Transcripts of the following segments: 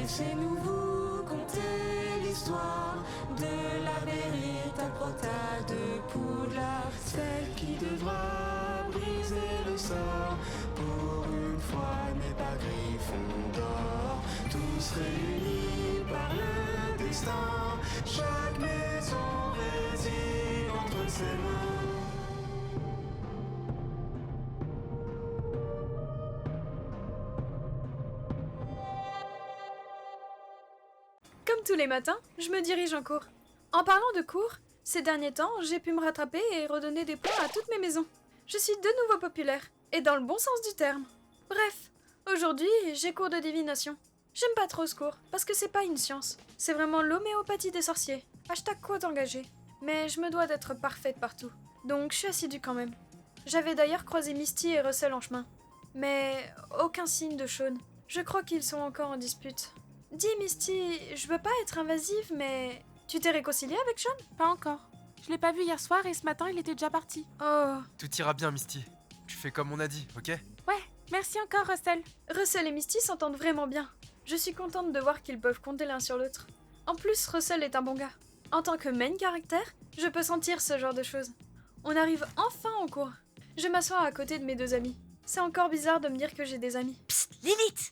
Laissez-nous vous conter l'histoire de la véritable Prota de Poudlard, celle qui devra briser le sort. Pour une fois n'est pas Gryffondor, tous réunis par le destin. Chaque maison réside entre ses mains. Comme tous les matins, je me dirige en cours. En parlant de cours, ces derniers temps, j'ai pu me rattraper et redonner des points à toutes mes maisons. Je suis de nouveau populaire, et dans le bon sens du terme. Bref, aujourd'hui, j'ai cours de divination. J'aime pas trop ce cours, parce que c'est pas une science. C'est vraiment l'homéopathie des sorciers. #quote engagé. Mais je me dois d'être parfaite partout. Donc je suis assidue quand même. J'avais d'ailleurs croisé Misty et Russell en chemin. Mais aucun signe de Shaun. Je crois qu'ils sont encore en dispute. Dis Misty, je veux pas être invasive, mais... Tu t'es réconciliée avec Shaun ? Pas encore. Je l'ai pas vu hier soir et ce matin il était déjà parti. Oh... Tout ira bien, Misty. Tu fais comme on a dit, ok ? Ouais, merci encore Russell. Russell et Misty s'entendent vraiment bien. Je suis contente de voir qu'ils peuvent compter l'un sur l'autre. En plus, Russell est un bon gars. En tant que main caractère, je peux sentir ce genre de choses. On arrive enfin au cours. Je m'assois à côté de mes deux amis. C'est encore bizarre de me dire que j'ai des amis. Psst, Lilith!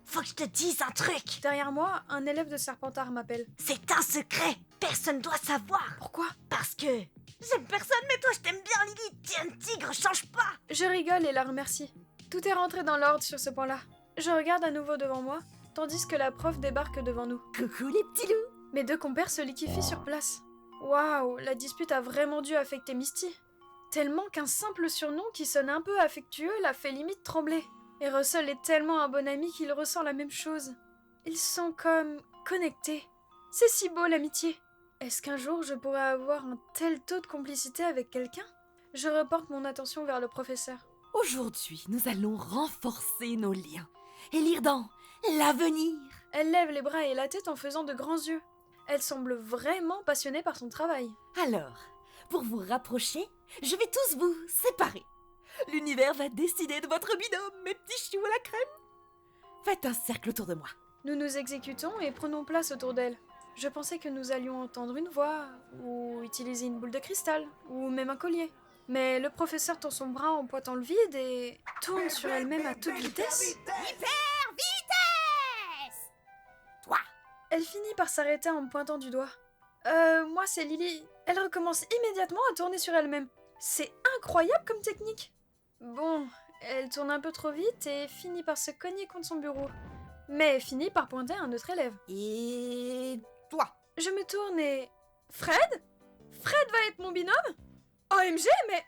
Faut que je te dise un truc! Derrière moi, un élève de Serpentard m'appelle. C'est un secret! Personne doit savoir! Pourquoi ? Parce que... J'aime personne, mais toi je t'aime bien, Lilith! T'es un tigre, change pas! Je rigole et la remercie. Tout est rentré dans l'ordre sur ce point-là. Je regarde à nouveau devant moi, tandis que la prof débarque devant nous. Coucou les petits loups! Mes deux compères se liquéfient sur place. Waouh, la dispute a vraiment dû affecter Misty. Tellement qu'un simple surnom qui sonne un peu affectueux la fait limite trembler. Et Russell est tellement un bon ami qu'il ressent la même chose. Ils sont comme connectés. C'est si beau l'amitié. Est-ce qu'un jour je pourrais avoir un tel taux de complicité avec quelqu'un ? Je reporte mon attention vers le professeur. Aujourd'hui, nous allons renforcer nos liens et lire dans l'avenir. Elle lève les bras et la tête en faisant de grands yeux. Elle semble vraiment passionnée par son travail. Alors, pour vous rapprocher, je vais tous vous séparer. L'univers va décider de votre binôme, mes petits choux à la crème. Faites un cercle autour de moi. Nous nous exécutons et prenons place autour d'elle. Je pensais que nous allions entendre une voix, ou utiliser une boule de cristal, ou même un collier. Mais le professeur tend son bras en pointant le vide et tourne sur elle-même à toute vitesse. Hyper vitesse! Toi! Elle finit par s'arrêter en me pointant du doigt. Moi c'est Lily. Elle recommence immédiatement à tourner sur elle-même. C'est incroyable comme technique. Bon, elle tourne un peu trop vite et finit par se cogner contre son bureau. Mais finit par pointer un autre élève. Et... toi! Je me tourne et... Fred ? Fred va être mon binôme ? OMG, mais...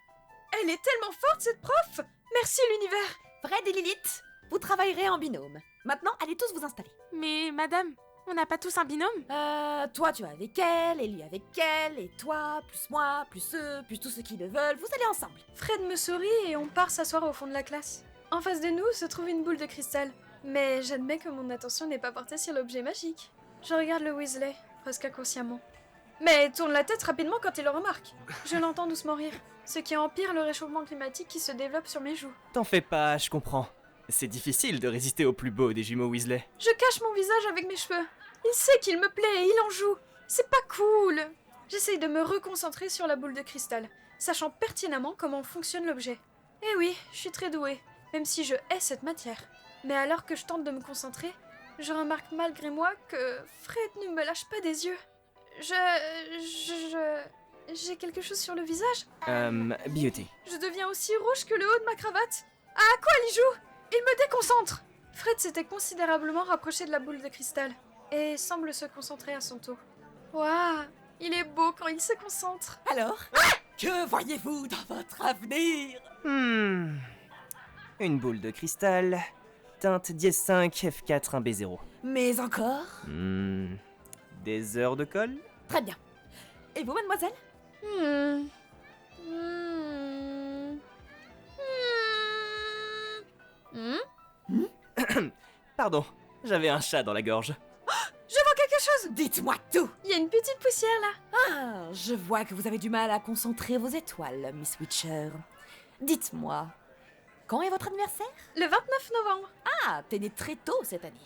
Elle est tellement forte cette prof ! Merci l'univers ! Fred et Lilith, vous travaillerez en binôme. Maintenant, allez tous vous installer. Mais madame, on n'a pas tous un binôme? Toi tu es avec elle, et lui avec elle, et toi, plus moi, plus eux, plus tous ceux qui le veulent, vous allez ensemble. Fred me sourit et on part s'asseoir au fond de la classe. En face de nous se trouve une boule de cristal. Mais j'admets que mon attention n'est pas portée sur l'objet magique. Je regarde le Weasley, presque inconsciemment. Mais il tourne la tête rapidement quand il le remarque. Je l'entends doucement rire, ce qui empire le réchauffement climatique qui se développe sur mes joues. T'en fais pas, je comprends. C'est difficile de résister au plus beau des jumeaux Weasley. Je cache mon visage avec mes cheveux. Il sait qu'il me plaît et il en joue. C'est pas cool. J'essaye de me reconcentrer sur la boule de cristal, sachant pertinemment comment fonctionne l'objet. Eh oui, je suis très douée, même si je hais cette matière. Mais alors que je tente de me concentrer, je remarque malgré moi que Fred ne me lâche pas des yeux. J'ai quelque chose sur le visage. Beauty. Je deviens aussi rouge que le haut de ma cravate. Ah, à quoi il joue ? Il me déconcentre. Fred s'était considérablement rapproché de la boule de cristal et semble se concentrer à son tour. Waouh, il est beau quand il se concentre. Alors, que voyez-vous dans votre avenir? Une boule de cristal, teinte dièse 5 F4 1B0. Mais encore? Des heures de colle? Très bien. Et vous, mademoiselle? Pardon, j'avais un chat dans la gorge. Je vois quelque chose. Dites-moi tout! Il y a une petite poussière là. Ah, je vois que vous avez du mal à concentrer vos étoiles, Miss Witcher. Dites-moi, quand est votre anniversaire? Le 29 novembre. Ah, t'es née très tôt cette année.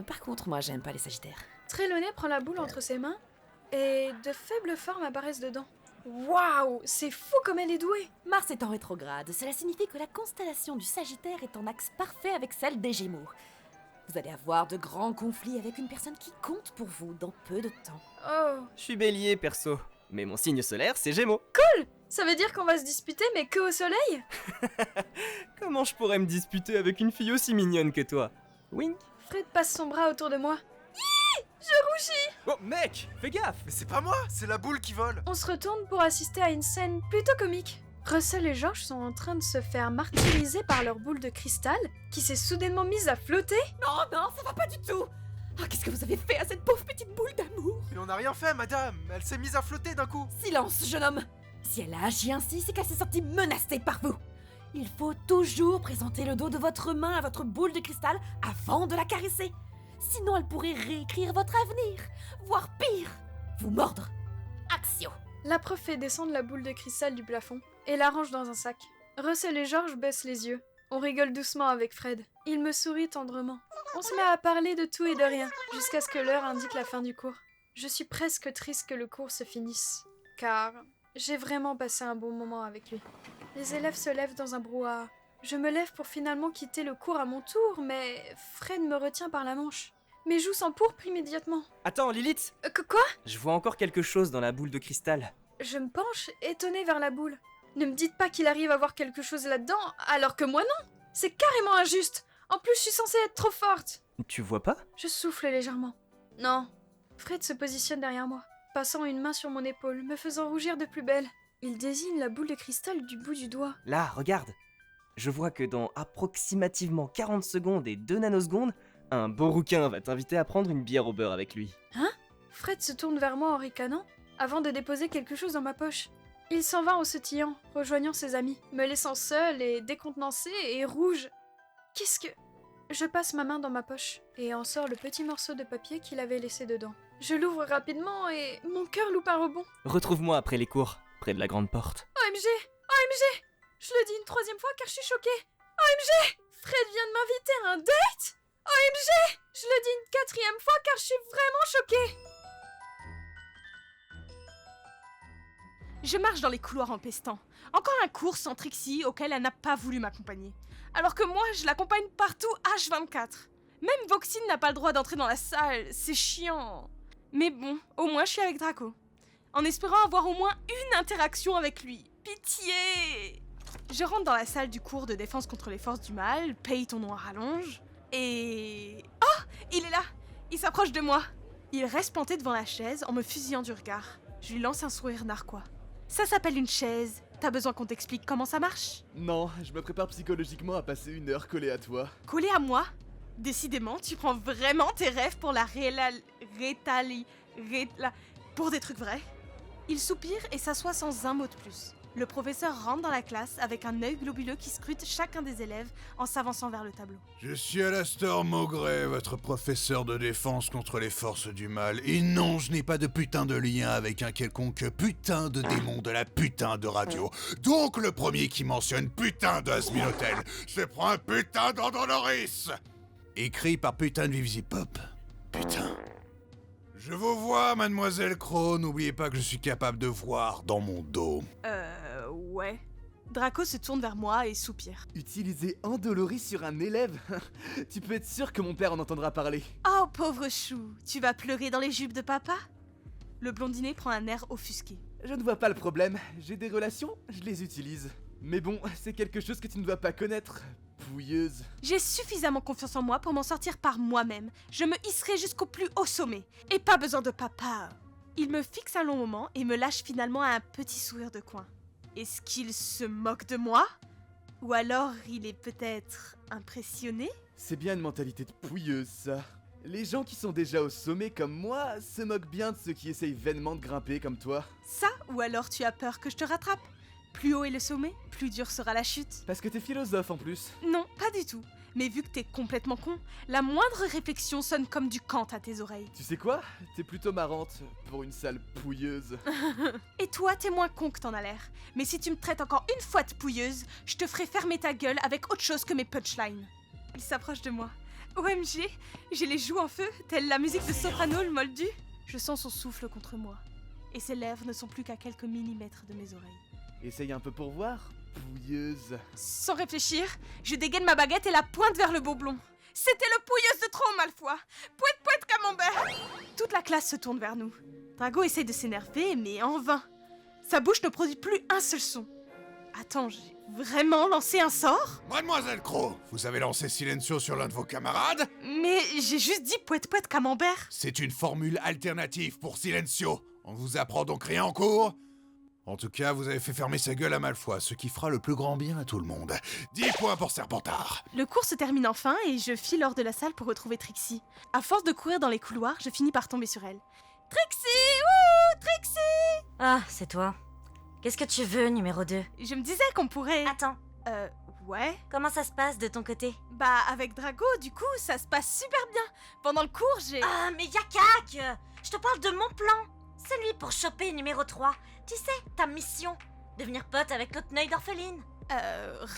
Par contre, moi, j'aime pas les sagittaires. Trelawney prend la boule entre ses mains et de faibles formes apparaissent dedans. Waouh, c'est fou comme elle est douée! Mars est en rétrograde, cela signifie que la constellation du Sagittaire est en axe parfait avec celle des Gémeaux. Vous allez avoir de grands conflits avec une personne qui compte pour vous dans peu de temps. Oh, Je suis bélier, perso. Mais mon signe solaire, c'est Gémeaux. ça veut dire qu'on va se disputer mais que au soleil? Comment je pourrais me disputer avec une fille aussi mignonne que toi? Wink. Fred passe son bras autour de moi. Oh, mec, fais gaffe. Mais c'est pas moi, c'est la boule qui vole. On se retourne pour assister à une scène plutôt comique. Russell et George sont en train de se faire martyriser par leur boule de cristal qui s'est soudainement mise à flotter. Non, ça va pas du tout. Oh, qu'est-ce que vous avez fait à cette pauvre petite boule d'amour? Mais on n'a rien fait, madame. Elle s'est mise à flotter d'un coup. Silence, jeune homme. Si elle a agi ainsi, c'est qu'elle s'est sentie menacée par vous. Il faut toujours présenter le dos de votre main à votre boule de cristal avant de la caresser. Sinon, elle pourrait réécrire votre avenir, voire pire, vous mordre. Axio. La prof fait descendre la boule de cristal du plafond et la range dans un sac. Russell et George baissent les yeux. On rigole doucement avec Fred. Il me sourit tendrement. On se met à parler de tout et de rien, jusqu'à ce que l'heure indique la fin du cours. Je suis presque triste que le cours se finisse, car j'ai vraiment passé un bon moment avec lui. Les élèves se lèvent dans un brouhaha. Je me lève pour finalement quitter le cours à mon tour, mais Fred me retient par la manche. Mes joues s'empourprent immédiatement. Attends, Lilith. Quoi? Je vois encore quelque chose dans la boule de cristal. Je me penche, étonnée vers la boule. Ne me dites pas qu'il arrive à voir quelque chose là-dedans, alors que moi non. C'est carrément injuste. En plus, je suis censée être trop forte. Tu vois pas? Je souffle légèrement. Non. Fred se positionne derrière moi, passant une main sur mon épaule, me faisant rougir de plus belle. Il désigne la boule de cristal du bout du doigt. Là, regarde. Je vois que dans approximativement 40 secondes et 2 nanosecondes, un beau rouquin va t'inviter à prendre une bière au beurre avec lui. Fred se tourne vers moi en ricanant, avant de déposer quelque chose dans ma poche. Il s'en va en sautillant, rejoignant ses amis, me laissant seule et décontenancée et rouge. Qu'est-ce que... Je passe ma main dans ma poche et en sors le petit morceau de papier qu'il avait laissé dedans. Je l'ouvre rapidement et mon cœur loupe un rebond. Retrouve-moi après les cours, près de la grande porte. OMG! OMG! Je le dis une 3e fois car je suis choquée. OMG! Fred vient de m'inviter à un date? OMG! Je le dis une 4e fois car je suis vraiment choquée. Je marche dans les couloirs en pestant. Encore un cours sans Trixie auquel elle n'a pas voulu m'accompagner. Alors que moi, je l'accompagne partout H24. Même Voxine n'a pas le droit d'entrer dans la salle, c'est chiant. Mais bon, au moins je suis avec Draco. En espérant avoir au moins une interaction avec lui. Pitié! Je rentre dans la salle du cours de défense contre les forces du mal, paye ton nom à rallonge, et... Oh! Il est là! Il s'approche de moi. Il reste planté devant la chaise en me fusillant du regard. Je lui lance un sourire narquois. Ça s'appelle une chaise. T'as besoin qu'on t'explique comment ça marche? Non, je me prépare psychologiquement à passer 1 heure collée à toi. Collé à moi? Décidément, tu prends vraiment tes rêves pour la pour des trucs vrais. Il soupire et s'assoit sans un mot de plus. Le professeur rentre dans la classe avec un œil globuleux qui scrute chacun des élèves en s'avançant vers le tableau. Je suis Alastor Maugret, votre professeur de défense contre les forces du mal. Et non, je n'ai pas de putain de lien avec un quelconque putain de démon de la putain de radio. Donc le premier qui mentionne putain de Asminotel se prend un putain d'Andoloris. Écrit par putain de Vivzipop. Putain. Je vous vois, mademoiselle Crow, n'oubliez pas que je suis capable de voir dans mon dos. Ouais. Draco se tourne vers moi et soupire. Utiliser Andoloris sur un élève? Tu peux être sûr que mon père en entendra parler. Oh, pauvre chou, tu vas pleurer dans les jupes de papa? Le blondinet prend un air offusqué. Je ne vois pas le problème, j'ai des relations, je les utilise. Mais bon, c'est quelque chose que tu ne dois pas connaître, pouilleuse. J'ai suffisamment confiance en moi pour m'en sortir par moi-même. Je me hisserai jusqu'au plus haut sommet. Et pas besoin de papa. Il me fixe un long moment et me lâche finalement un petit sourire de coin. Est-ce qu'il se moque de moi? Ou alors il est peut-être impressionné? C'est bien une mentalité de pouilleuse, ça. Les gens qui sont déjà au sommet comme moi se moquent bien de ceux qui essayent vainement de grimper comme toi. Ça, ou alors tu as peur que je te rattrape? Plus haut est le sommet, plus dur sera la chute. Parce que t'es philosophe en plus. Non, pas du tout. Mais vu que t'es complètement con, la moindre réflexion sonne comme du Kant à tes oreilles. Tu sais quoi? T'es plutôt marrante pour une sale pouilleuse. Et toi, t'es moins con que t'en as l'air. Mais si tu me traites encore une fois de pouilleuse, je te ferai fermer ta gueule avec autre chose que mes punchlines. Il s'approche de moi. OMG, j'ai les joues en feu, telle la musique de Soprano le moldu. Je sens son souffle contre moi. Et ses lèvres ne sont plus qu'à quelques millimètres de mes oreilles. Essaye un peu pour voir, pouilleuse. Sans réfléchir, je dégaine ma baguette et la pointe vers le boblon. C'était le pouilleuse de trop, Malfoy. Pouette pouette camembert. Toute la classe se tourne vers nous. Drago essaye de s'énerver, mais en vain. Sa bouche ne produit plus un seul son. Attends, j'ai vraiment lancé un sort? Mademoiselle Crow, vous avez lancé Silencio sur l'un de vos camarades? Mais j'ai juste dit pouette pouette camembert. C'est une formule alternative pour Silencio. On vous apprend donc rien en cours? En tout cas, vous avez fait fermer sa gueule à Malfoy, ce qui fera le plus grand bien à tout le monde. 10 points pour Serpentard. Le cours se termine enfin et je file hors de la salle pour retrouver Trixie. À force de courir dans les couloirs, je finis par tomber sur elle. Trixie! Ouh! Trixie! Ah, c'est toi. Qu'est-ce que tu veux, numéro 2? Je me disais qu'on pourrait... Attends, Ouais? comment ça se passe de ton côté? Bah, avec Drago, du coup, ça se passe super bien. Pendant le cours, j'ai... Ah, mais Yakak! Je te parle de mon plan. C'est lui pour choper numéro 3. Tu sais, ta mission. Devenir pote avec l'autre œil d'orpheline.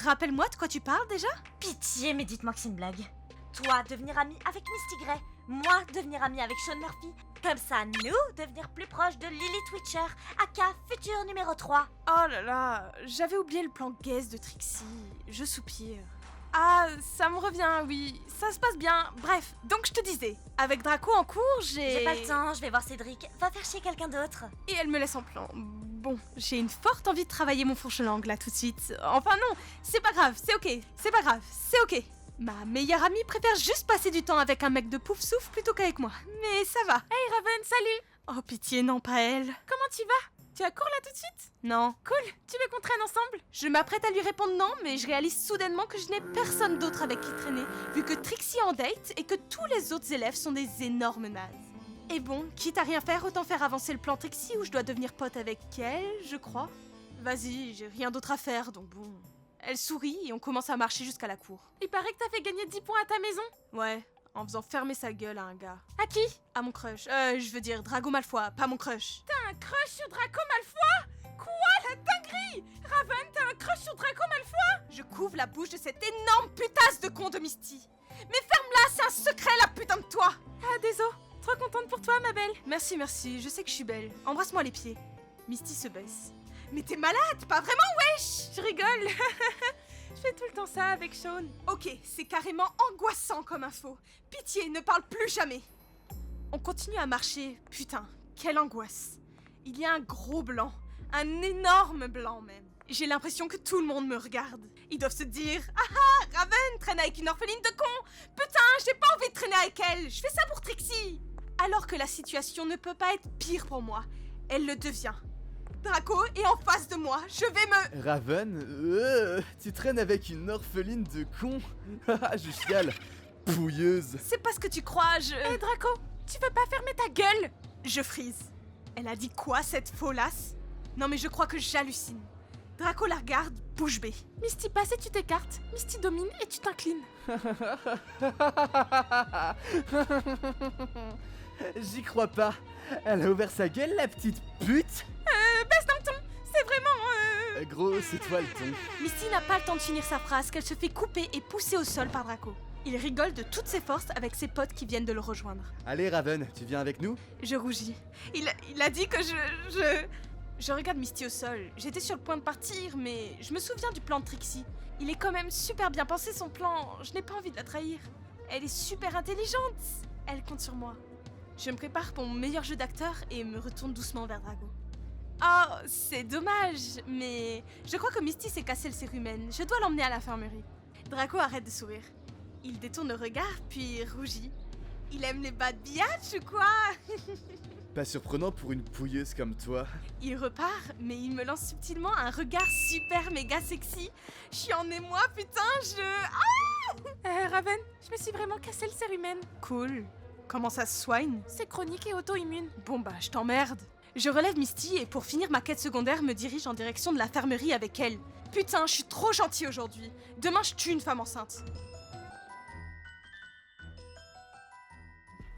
Rappelle-moi de quoi tu parles déjà? Pitié, mais dites-moi que c'est une blague. Toi, devenir ami avec Misty Gray. Moi, devenir ami avec Sean Murphy. Comme ça, nous, devenir plus proches de Lily Twitcher, aka futur numéro 3. Oh là là, j'avais oublié le plan gaze de Trixie. Je soupire. Ah, ça me revient, oui. Ça se passe bien. Bref, donc je te disais, avec Draco en cours, J'ai pas le temps, je vais voir Cédric. Va faire chier quelqu'un d'autre. Et elle me laisse en plan. Bon, j'ai une forte envie de travailler mon fourche-langue là tout de suite. Enfin non, c'est pas grave, c'est ok. C'est pas grave, c'est ok. Ma meilleure amie préfère juste passer du temps avec un mec de pouf-souffle plutôt qu'avec moi. Mais ça va. Hey Raven, salut! Oh pitié, non pas elle. Comment tu vas? Tu as cours là tout de suite? Non. Cool, tu veux qu'on traîne ensemble? Je m'apprête à lui répondre non, mais je réalise soudainement que je n'ai personne d'autre avec qui traîner, vu que Trixie est en date et que tous les autres élèves sont des énormes nazes. Et bon, quitte à rien faire, autant faire avancer le plan Trixie où je dois devenir pote avec elle, je crois. Vas-y, j'ai rien d'autre à faire, donc bon... Elle sourit et on commence à marcher jusqu'à la cour. Il paraît que t'as fait gagner 10 points à ta maison. Ouais, en faisant fermer sa gueule à un gars. À qui? À mon crush. Je veux dire Drago Malfoy, pas mon crush. T'as un crush sur Draco Malfoy? Quoi, la dinguerie? Raven, t'as un crush sur Draco Malfoy? Je couvre la bouche de cette énorme putasse de con de Misty. Mais ferme-la, c'est un secret la putain de toi. Ah, désolé. Trop contente pour toi, ma belle. Merci, merci, je sais que je suis belle. Embrasse-moi les pieds. Misty se baisse. Mais t'es malade, pas vraiment, wesh! Je rigole. Je fais tout le temps ça avec Sean. Ok, c'est carrément angoissant comme info. Pitié, ne parle plus jamais. On continue à marcher. Putain, quelle angoisse. Il y a un gros blanc. Un énorme blanc même. J'ai l'impression que tout le monde me regarde. Ils doivent se dire « Ah ah, Raven traîne avec une orpheline de con. Putain, j'ai pas envie de traîner avec elle. Je fais ça pour Trixie. » Alors que la situation ne peut pas être pire pour moi. Elle le devient. Draco est en face de moi, je vais me... Raven, tu traînes avec une orpheline de con. Haha, je chiale. Pouilleuse. C'est pas ce que tu crois, je... Hé Draco, tu veux pas fermer ta gueule? Je frise. Elle a dit quoi, cette folasse? Non mais je crois que j'hallucine. Draco la regarde, bouche bée. Misty passe et tu t'écartes. Misty domine et tu t'inclines. J'y crois pas. Elle a ouvert sa gueule, la petite pute. Baisse d'un ton. C'est vraiment... Gros, c'est toi le ton. Misty n'a pas le temps de finir sa phrase qu'elle se fait couper et pousser au sol par Draco. Il rigole de toutes ses forces avec ses potes qui viennent de le rejoindre. Allez Raven, tu viens avec nous? Je rougis. Il a dit que Je regarde Misty au sol. J'étais sur le point de partir, mais je me souviens du plan de Trixie. Il est quand même super bien pensé son plan. Je n'ai pas envie de la trahir. Elle est super intelligente. Elle compte sur moi. Je me prépare pour mon meilleur jeu d'acteur et me retourne doucement vers Drago. Oh, c'est dommage, mais je crois que Misty s'est cassé le cérumen. Je dois l'emmener à l'infirmerie. Draco arrête de sourire. Il détourne le regard, puis rougit. Il aime les bad biatch ou quoi? Pas surprenant pour une pouilleuse comme toi. Il repart, mais il me lance subtilement un regard super méga sexy. Je suis en émoi, putain, Raven, je me suis vraiment cassé le cérumen. Cool. Comment ça se soigne? C'est chronique et auto-immune. Bon bah, je t'emmerde. Je relève Misty et pour finir ma quête secondaire, me dirige en direction de l'infirmerie avec elle. Putain, je suis trop gentil aujourd'hui. Demain, je tue une femme enceinte.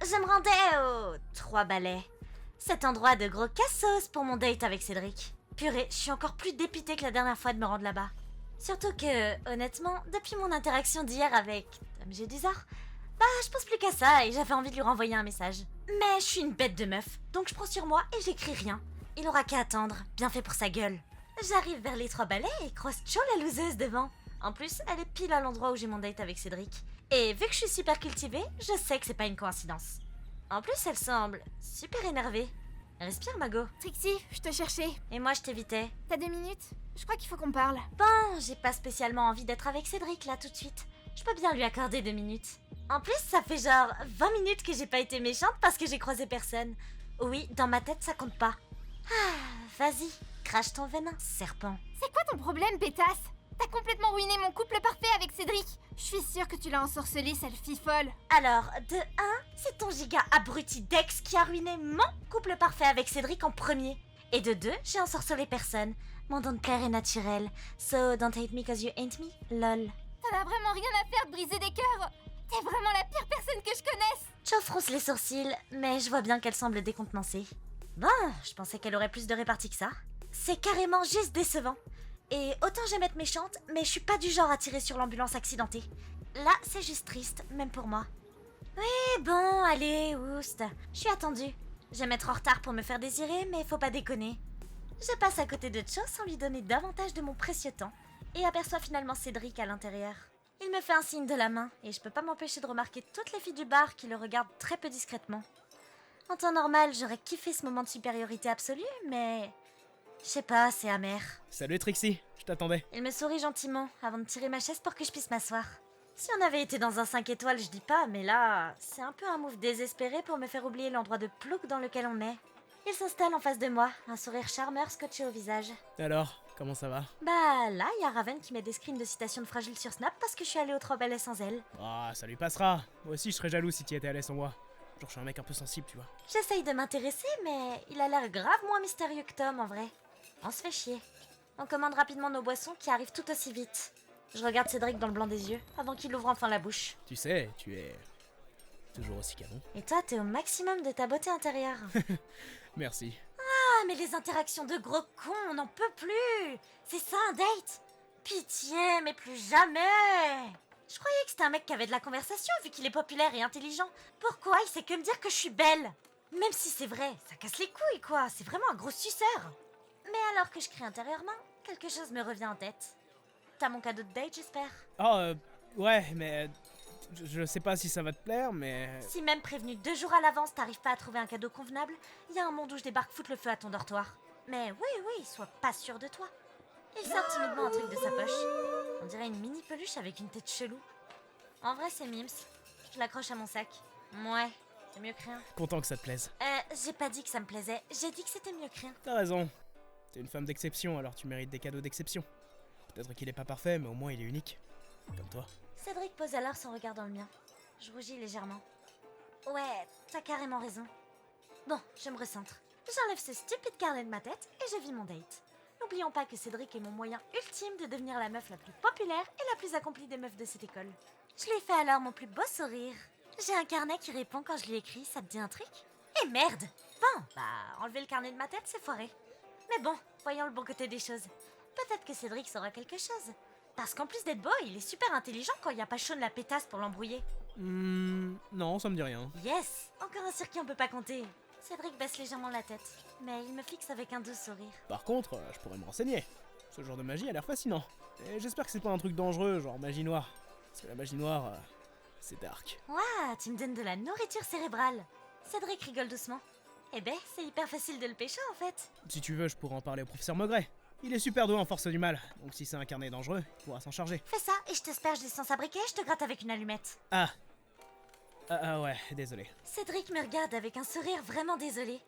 Je me rendais aux 3 balais. Cet endroit de gros cassos pour mon date avec Cédric. Purée, je suis encore plus dépitée que la dernière fois de me rendre là-bas. Surtout que, honnêtement, depuis mon interaction d'hier avec Tom Jedusor, Bah, je pense plus qu'à ça et j'avais envie de lui renvoyer un message. Mais je suis une bête de meuf, donc je prends sur moi et j'écris rien. Il aura qu'à attendre, bien fait pour sa gueule. J'arrive vers les 3 balais et croise Cho la loseuse devant. En plus, elle est pile à l'endroit où j'ai mon date avec Cédric. Et vu que je suis super cultivée, je sais que c'est pas une coïncidence. En plus, elle semble super énervée. Respire, Mago. Trixie, je te cherchais. Et moi, je t'évitais. T'as 2 minutes? Je crois qu'il faut qu'on parle. Bon, j'ai pas spécialement envie d'être avec Cédric là tout de suite. Je peux bien lui accorder 2 minutes. En plus, ça fait genre 20 minutes que j'ai pas été méchante parce que j'ai croisé personne. Oui, dans ma tête, ça compte pas. Ah, vas-y, crache ton venin, serpent. C'est quoi ton problème, pétasse? T'as complètement ruiné mon couple parfait avec Cédric. Je suis sûre que tu l'as ensorcelé, sale fille folle. Alors, de 1, c'est ton giga abruti Dex qui a ruiné mon couple parfait avec Cédric en premier. Et de 2, j'ai ensorcelé personne. Mon don de plaire est naturel. So, don't hate me cause you ain't me, lol. T'en as vraiment rien à faire de briser des cœurs. T'es vraiment la pire personne que je connaisse. Jo fronce les sourcils, mais je vois bien qu'elle semble décontenancée. Bon, je pensais qu'elle aurait plus de répartie que ça. C'est carrément juste décevant. Et autant j'aime être méchante, mais je suis pas du genre à tirer sur l'ambulance accidentée. Là, c'est juste triste, même pour moi. Oui, bon, allez, oust. Je suis attendue. Je vais m'être en retard pour me faire désirer, mais faut pas déconner. Je passe à côté de Cho sans lui donner davantage de mon précieux temps, et aperçois finalement Cédric à l'intérieur. Il me fait un signe de la main, et je peux pas m'empêcher de remarquer toutes les filles du bar qui le regardent très peu discrètement. En temps normal, j'aurais kiffé ce moment de supériorité absolue, mais... je sais pas, c'est amer. Salut Trixie, je t'attendais. Il me sourit gentiment avant de tirer ma chaise pour que je puisse m'asseoir. Si on avait été dans un 5 étoiles, je dis pas, mais là, c'est un peu un move désespéré pour me faire oublier l'endroit de plouc dans lequel on est. Il s'installe en face de moi, un sourire charmeur scotché au visage. Alors, comment ça va? Bah là, il y a Raven qui met des screens de citations de Fragile sur Snap parce que je suis allée au 3 balais sans elle. Ah, ça lui passera. Moi aussi, je serais jaloux si t'y étais allé sans moi. Genre, je suis un mec un peu sensible, tu vois. J'essaye de m'intéresser, mais il a l'air grave moins mystérieux que Tom en vrai. On se fait chier. On commande rapidement nos boissons qui arrivent tout aussi vite. Je regarde Cédric dans le blanc des yeux avant qu'il ouvre enfin la bouche. Tu sais, tu es toujours aussi canon. Et toi, t'es au maximum de ta beauté intérieure. Merci. Ah, mais les interactions de gros cons, on n'en peut plus. C'est ça un date? Pitié, mais plus jamais. Je croyais que c'était un mec qui avait de la conversation vu qu'il est populaire et intelligent. Pourquoi il sait que me dire que je suis belle? Même si c'est vrai, ça casse les couilles quoi, c'est vraiment un gros suceur. Mais alors que je crie intérieurement, quelque chose me revient en tête. T'as mon cadeau de date, j'espère? Oh, ouais, mais... je sais pas si ça va te plaire, mais... Si même prévenu 2 jours à l'avance, t'arrives pas à trouver un cadeau convenable, il y a un monde où je débarque foutre le feu à ton dortoir. Mais oui, sois pas sûr de toi. Il sort timidement un truc de sa poche. On dirait une mini peluche avec une tête chelou. En vrai, c'est Mims. Je l'accroche à mon sac. Ouais, c'est mieux que rien. Content que ça te plaise. J'ai pas dit que ça me plaisait, j'ai dit que c'était mieux que rien. T'as raison. T'es une femme d'exception, alors tu mérites des cadeaux d'exception. Peut-être qu'il est pas parfait, mais au moins il est unique. Comme toi. Cédric pose alors son regard dans le mien. Je rougis légèrement. Ouais, t'as carrément raison. Bon, je me recentre. J'enlève ce stupide carnet de ma tête et je vis mon date. N'oublions pas que Cédric est mon moyen ultime de devenir la meuf la plus populaire et la plus accomplie des meufs de cette école. Je lui fais alors mon plus beau sourire. J'ai un carnet qui répond quand je lui écris, ça te dit un truc? Eh merde! Bon, bah, enlever le carnet de ma tête, c'est foiré. Mais bon, voyons le bon côté des choses. Peut-être que Cédric saura quelque chose. Parce qu'en plus d'être beau, il est super intelligent quand il n'y a pas Shaun la pétasse pour l'embrouiller. Non, ça me dit rien. Yes! Encore un sur qui on peut pas compter. Cédric baisse légèrement la tête, mais il me fixe avec un doux sourire. Par contre, je pourrais me renseigner. Ce genre de magie a l'air fascinant. Et j'espère que c'est pas un truc dangereux, genre magie noire. Parce que la magie noire, c'est dark. Ouah, tu me donnes de la nourriture cérébrale. Cédric rigole doucement. Eh ben, c'est hyper facile de le pécho en fait. Si tu veux, je pourrais en parler au professeur Maugret. Il est super doué en force du mal, donc si c'est un carnet dangereux, il pourra s'en charger. Fais ça et je t'asperge d'essence à briquet et je te gratte avec une allumette. Ah ouais, désolé. Cédric me regarde avec un sourire vraiment désolé.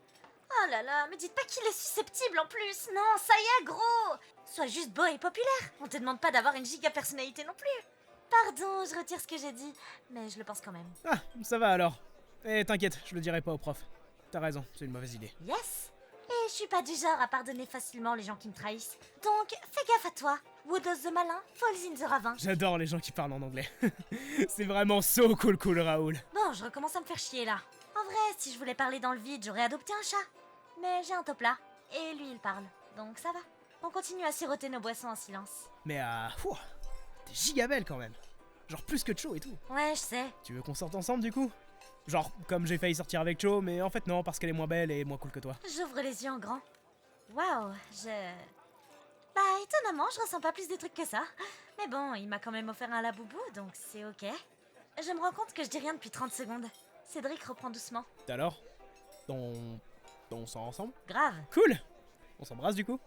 Oh là là, me dites pas qu'il est susceptible en plus. Non, ça y est, gros. Sois juste beau et populaire. On te demande pas d'avoir une giga personnalité non plus. Pardon, je retire ce que j'ai dit, mais je le pense quand même. Ah, ça va alors. Et t'inquiète, je le dirai pas au prof. T'as raison, c'est une mauvaise idée. Yes. Et je suis pas du genre à pardonner facilement les gens qui me trahissent. Donc, fais gaffe à toi. Woodos the malin, falls in the ravin. J'adore les gens qui parlent en anglais. C'est vraiment so cool, Raoul. Bon, je recommence à me faire chier là. En vrai, si je voulais parler dans le vide, j'aurais adopté un chat. Mais j'ai un top là, et lui il parle, donc ça va. On continue à siroter nos boissons en silence. Mais t'es giga belle quand même. Genre plus que Cho et tout. Ouais, je sais. Tu veux qu'on sorte ensemble du coup? Genre comme j'ai failli sortir avec Cho, mais en fait non, parce qu'elle est moins belle et moins cool que toi. J'ouvre les yeux en grand. Waouh, Bah, étonnamment, je ressens pas plus de trucs que ça. Mais bon, il m'a quand même offert un laboubou, donc c'est ok. Je me rends compte que je dis rien depuis 30 secondes. Cédric reprend doucement. Alors? On sort ensemble? Grave. Cool! On s'embrasse du coup?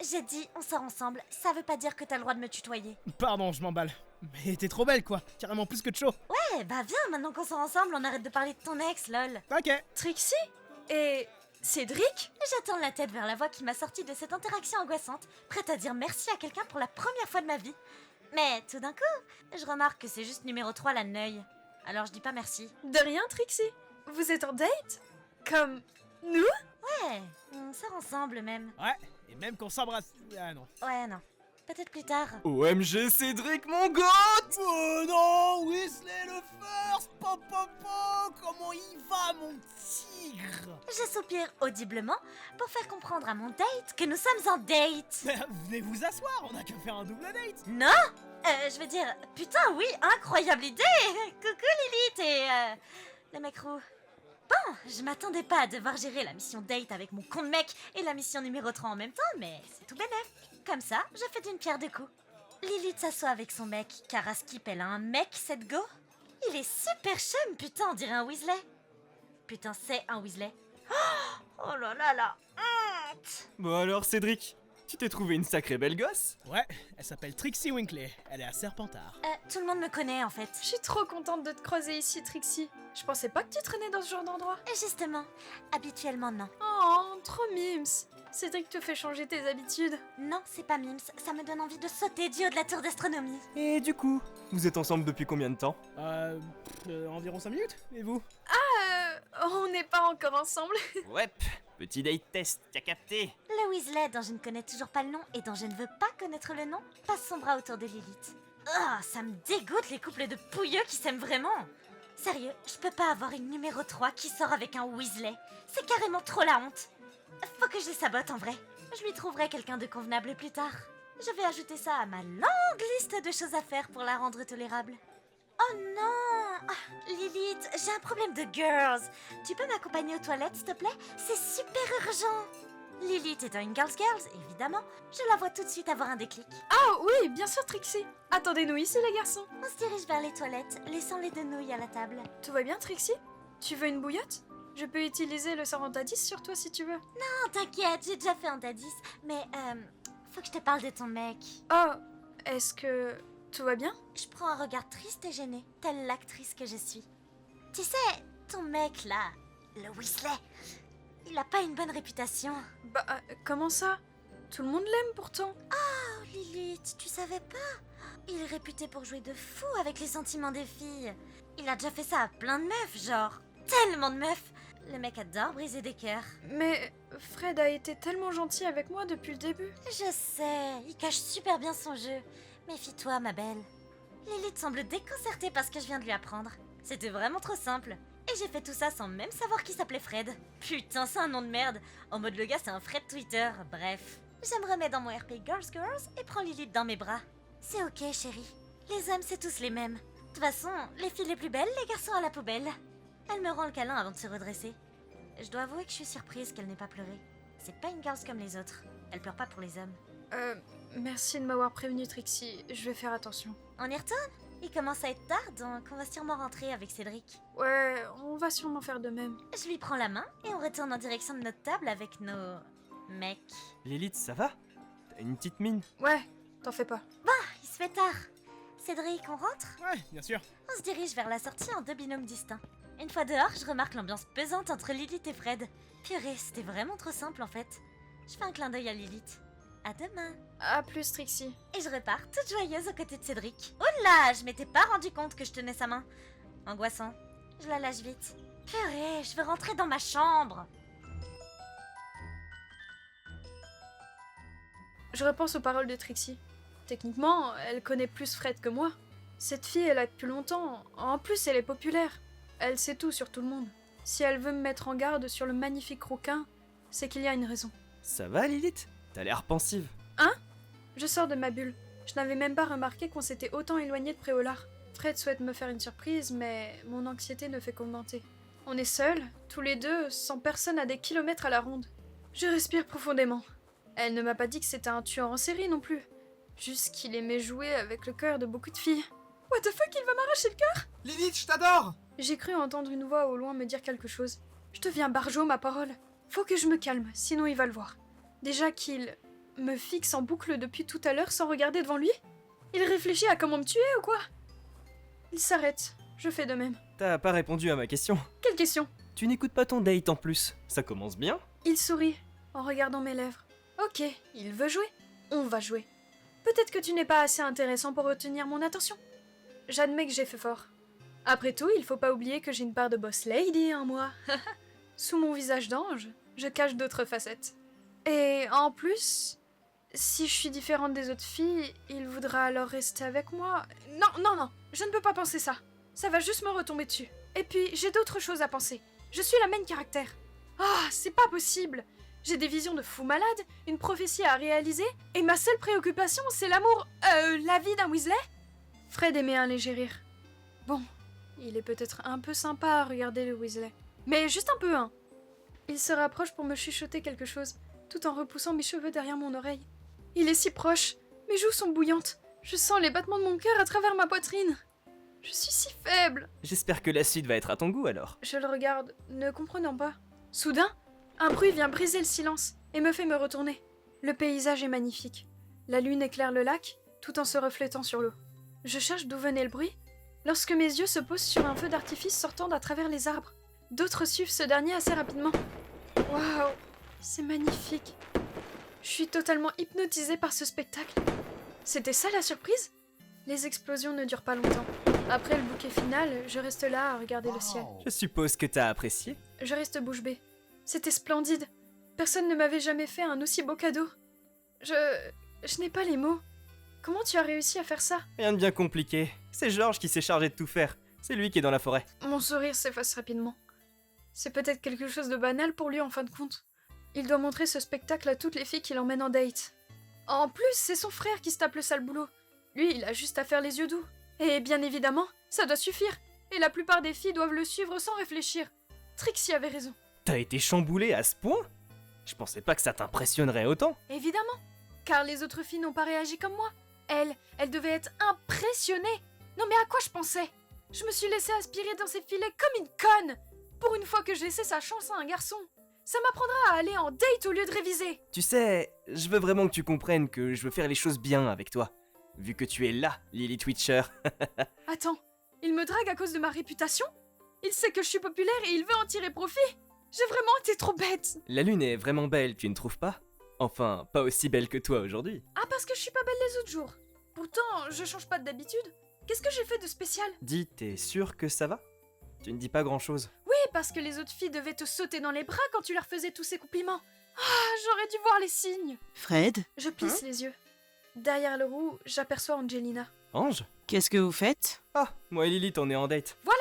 J'ai dit on sort ensemble, ça veut pas dire que t'as le droit de me tutoyer. Pardon, je m'emballe. Mais t'es trop belle quoi, carrément plus que Cho. Ouais, bah viens, maintenant qu'on sort ensemble, on arrête de parler de ton ex, lol. Ok. Trixie? Et Cédric? J'attends la tête vers la voix qui m'a sorti de cette interaction angoissante, prête à dire merci à quelqu'un pour la première fois de ma vie. Mais tout d'un coup, je remarque que c'est juste numéro 3 la neuille. Alors je dis pas merci. De rien, Trixie. Vous êtes en date? Comme nous? Ouais, on sort ensemble même. Ouais, et même qu'on s'embrasse. Ah non. Ouais, non. Peut-être plus tard. OMG Cédric mon goth! Oh non, Weasley le first! Comment il va mon tigre? Je soupire audiblement pour faire comprendre à mon date que nous sommes en date. Venez vous asseoir, on a qu'à faire un double date. Non? Je veux dire, putain oui, incroyable idée. Coucou Lilith et le mec roux. Bon, je m'attendais pas à devoir gérer la mission date avec mon con de mec et la mission numéro 3 en même temps, mais c'est tout bénef. Comme ça, je fais d'une pierre deux coups. Lilith s'assoit avec son mec, car à Skip, elle a un mec, cette go. Il est super chum, putain, on dirait un Weasley. Putain, c'est un Weasley. Oh là là là, honte. Bon alors Cédric, tu t'es trouvé une sacrée belle gosse? Ouais, elle s'appelle Trixie Winkley, elle est à Serpentard. Tout le monde me connaît en fait. Je suis trop contente de te croiser ici, Trixie. Je pensais pas que tu traînais dans ce genre d'endroit. Justement, habituellement non. Oh, trop mimes. Cédric te fait changer tes habitudes. Non, c'est pas mimes, ça me donne envie de sauter du haut de la tour d'astronomie. Et du coup, vous êtes ensemble depuis combien de temps? Environ 5 minutes, et vous? On n'est pas encore ensemble. Ouais, petit date test, t'as capté? Le Weasley, dont je ne connais toujours pas le nom et dont je ne veux pas connaître le nom, passe son bras autour de Lilith. Oh, ça me dégoûte les couples de pouilleux qui s'aiment vraiment. Sérieux, je peux pas avoir une numéro 3 qui sort avec un Weasley. C'est carrément trop la honte. Faut que je les sabote en vrai. Je lui trouverai quelqu'un de convenable plus tard. Je vais ajouter ça à ma longue liste de choses à faire pour la rendre tolérable. Oh non! Lilith, j'ai un problème de girls. Tu peux m'accompagner aux toilettes, s'il te plaît? C'est super urgent. Lilith étant une girls, évidemment, je la vois tout de suite avoir un déclic. Ah oui, bien sûr, Trixie. Attendez-nous ici, les garçons. On se dirige vers les toilettes, laissant les deux nouilles à la table. Tout va bien, Trixie? Tu veux une bouillotte? Je peux utiliser le sort anti-10 sur toi si tu veux. Non, t'inquiète, j'ai déjà fait un dadis. Mais, faut que je te parle de ton mec. Oh, est-ce que tout va bien? Je prends un regard triste et gêné, telle l'actrice que je suis. Tu sais, ton mec là, le Weasley, il a pas une bonne réputation. Bah, comment ça? Tout le monde l'aime pourtant. Oh, Lilith, tu savais pas? Il est réputé pour jouer de fou avec les sentiments des filles. Il a déjà fait ça à plein de meufs, genre tellement de meufs. Le mec adore briser des cœurs. Mais Fred a été tellement gentil avec moi depuis le début. Je sais, il cache super bien son jeu. Méfie-toi, ma belle. Lilith semble déconcertée par ce que je viens de lui apprendre. C'était vraiment trop simple. Et j'ai fait tout ça sans même savoir qui s'appelait Fred. Putain, c'est un nom de merde. En mode le gars, c'est un Fred Twitter. Bref. Je me remets dans mon RP Girls et prends Lilith dans mes bras. C'est ok, chérie. Les hommes, c'est tous les mêmes. De toute façon, les filles les plus belles, les garçons à la poubelle. Elle me rend le câlin avant de se redresser. Je dois avouer que je suis surprise qu'elle n'ait pas pleuré. C'est pas une girls comme les autres. Elle pleure pas pour les hommes. Merci de m'avoir prévenu, Trixie. Je vais faire attention. On y retourne? Il commence à être tard, donc on va sûrement rentrer avec Cédric. Ouais, on va sûrement faire de même. Je lui prends la main et on retourne en direction de notre table avec nos... mecs. Lilith, ça va? T'as une petite mine? Ouais, t'en fais pas. Bah, il se fait tard. Cédric, on rentre? Ouais, bien sûr. On se dirige vers la sortie en deux binômes distincts. Une fois dehors, je remarque l'ambiance pesante entre Lilith et Fred. Purée, c'était vraiment trop simple en fait. Je fais un clin d'œil à Lilith. À demain. À plus, Trixie. Et je repars toute joyeuse aux côtés de Cédric. Oh là, je m'étais pas rendu compte que je tenais sa main. Angoissant. Je la lâche vite. Purée, je veux rentrer dans ma chambre. Je repense aux paroles de Trixie. Techniquement, elle connaît plus Fred que moi. Cette fille est là depuis longtemps. En plus, elle est populaire. Elle sait tout sur tout le monde. Si elle veut me mettre en garde sur le magnifique rouquin, c'est qu'il y a une raison. Ça va Lilith? T'as l'air pensive. Hein? Je sors de ma bulle. Je n'avais même pas remarqué qu'on s'était autant éloigné de Préolard. Fred souhaite me faire une surprise, mais mon anxiété ne fait qu'augmenter. On est seuls, tous les deux, sans personne à des kilomètres à la ronde. Je respire profondément. Elle ne m'a pas dit que c'était un tueur en série non plus. Juste qu'il aimait jouer avec le cœur de beaucoup de filles. What the fuck, il va m'arracher le cœur? Lilith, je t'adore! J'ai cru entendre une voix au loin me dire quelque chose. Je deviens barjot, ma parole. Faut que je me calme, sinon il va le voir. Déjà qu'il me fixe en boucle depuis tout à l'heure sans regarder devant lui. Il réfléchit à comment me tuer ou quoi? Il s'arrête. Je fais de même. T'as pas répondu à ma question. Quelle question? Tu n'écoutes pas ton date en plus. Ça commence bien. Il sourit en regardant mes lèvres. Ok, il veut jouer. On va jouer. Peut-être que tu n'es pas assez intéressant pour retenir mon attention. J'admets que j'ai fait fort. Après tout, il faut pas oublier que j'ai une part de boss lady en moi. Sous mon visage d'ange, je cache d'autres facettes. Et en plus, si je suis différente des autres filles, il voudra alors rester avec moi. Non, je ne peux pas penser ça. Ça va juste me retomber dessus. Et puis, j'ai d'autres choses à penser. Je suis la main caractère. Ah, c'est pas possible. J'ai des visions de fou malade, une prophétie à réaliser, et ma seule préoccupation, c'est l'amour... la vie d'un Weasley? Fred émet un léger rire. Bon, il est peut-être un peu sympa à regarder le Weasley. Mais juste un peu, hein. Il se rapproche pour me chuchoter quelque chose, tout en repoussant mes cheveux derrière mon oreille. Il est si proche, mes joues sont bouillantes. Je sens les battements de mon cœur à travers ma poitrine. Je suis si faible. J'espère que la suite va être à ton goût alors. Je le regarde, ne comprenant pas. Soudain, un bruit vient briser le silence et me fait me retourner. Le paysage est magnifique. La lune éclaire le lac, tout en se reflétant sur l'eau. Je cherche d'où venait le bruit, lorsque mes yeux se posent sur un feu d'artifice sortant d'à travers les arbres. D'autres suivent ce dernier assez rapidement. Waouh, c'est magnifique. Je suis totalement hypnotisée par ce spectacle. C'était ça la surprise? Les explosions ne durent pas longtemps. Après le bouquet final, je reste là à regarder le ciel. Je suppose que t'as apprécié. Je reste bouche bée. C'était splendide. Personne ne m'avait jamais fait un aussi beau cadeau. Je n'ai pas les mots. Comment tu as réussi à faire ça? Rien de bien compliqué. C'est Georges qui s'est chargé de tout faire. C'est lui qui est dans la forêt. Mon sourire s'efface rapidement. C'est peut-être quelque chose de banal pour lui en fin de compte. Il doit montrer ce spectacle à toutes les filles qu'il emmène en date. En plus, c'est son frère qui se tape le sale boulot. Lui, il a juste à faire les yeux doux. Et bien évidemment, ça doit suffire. Et la plupart des filles doivent le suivre sans réfléchir. Trixie avait raison. T'as été chamboulé à ce point? Je pensais pas que ça t'impressionnerait autant. Évidemment, car les autres filles n'ont pas réagi comme moi. Elle devait être impressionnée. Non mais à quoi je pensais? Je me suis laissée aspirer dans ses filets comme une conne. Pour une fois que je laissais sa chance à un garçon. Ça m'apprendra à aller en date au lieu de réviser. Tu sais, je veux vraiment que tu comprennes que je veux faire les choses bien avec toi. Vu que tu es là, Lily Twitcher. Attends, il me drague à cause de ma réputation? Il sait que je suis populaire et il veut en tirer profit? J'ai vraiment été trop bête. La lune est vraiment belle, tu ne trouves pas? Enfin, pas aussi belle que toi aujourd'hui. Ah, parce que je suis pas belle les autres jours. Pourtant, je change pas d'habitude. Qu'est-ce que j'ai fait de spécial? Dis, t'es sûr que ça va? Tu ne dis pas grand-chose. Oui, parce que les autres filles devaient te sauter dans les bras quand tu leur faisais tous ces compliments. Ah, j'aurais dû voir les signes. Fred? Je plisse les yeux. Derrière le roux, j'aperçois Angelina. Ange? Qu'est-ce que vous faites? Ah, moi et Lilith, on est en date. Voilà,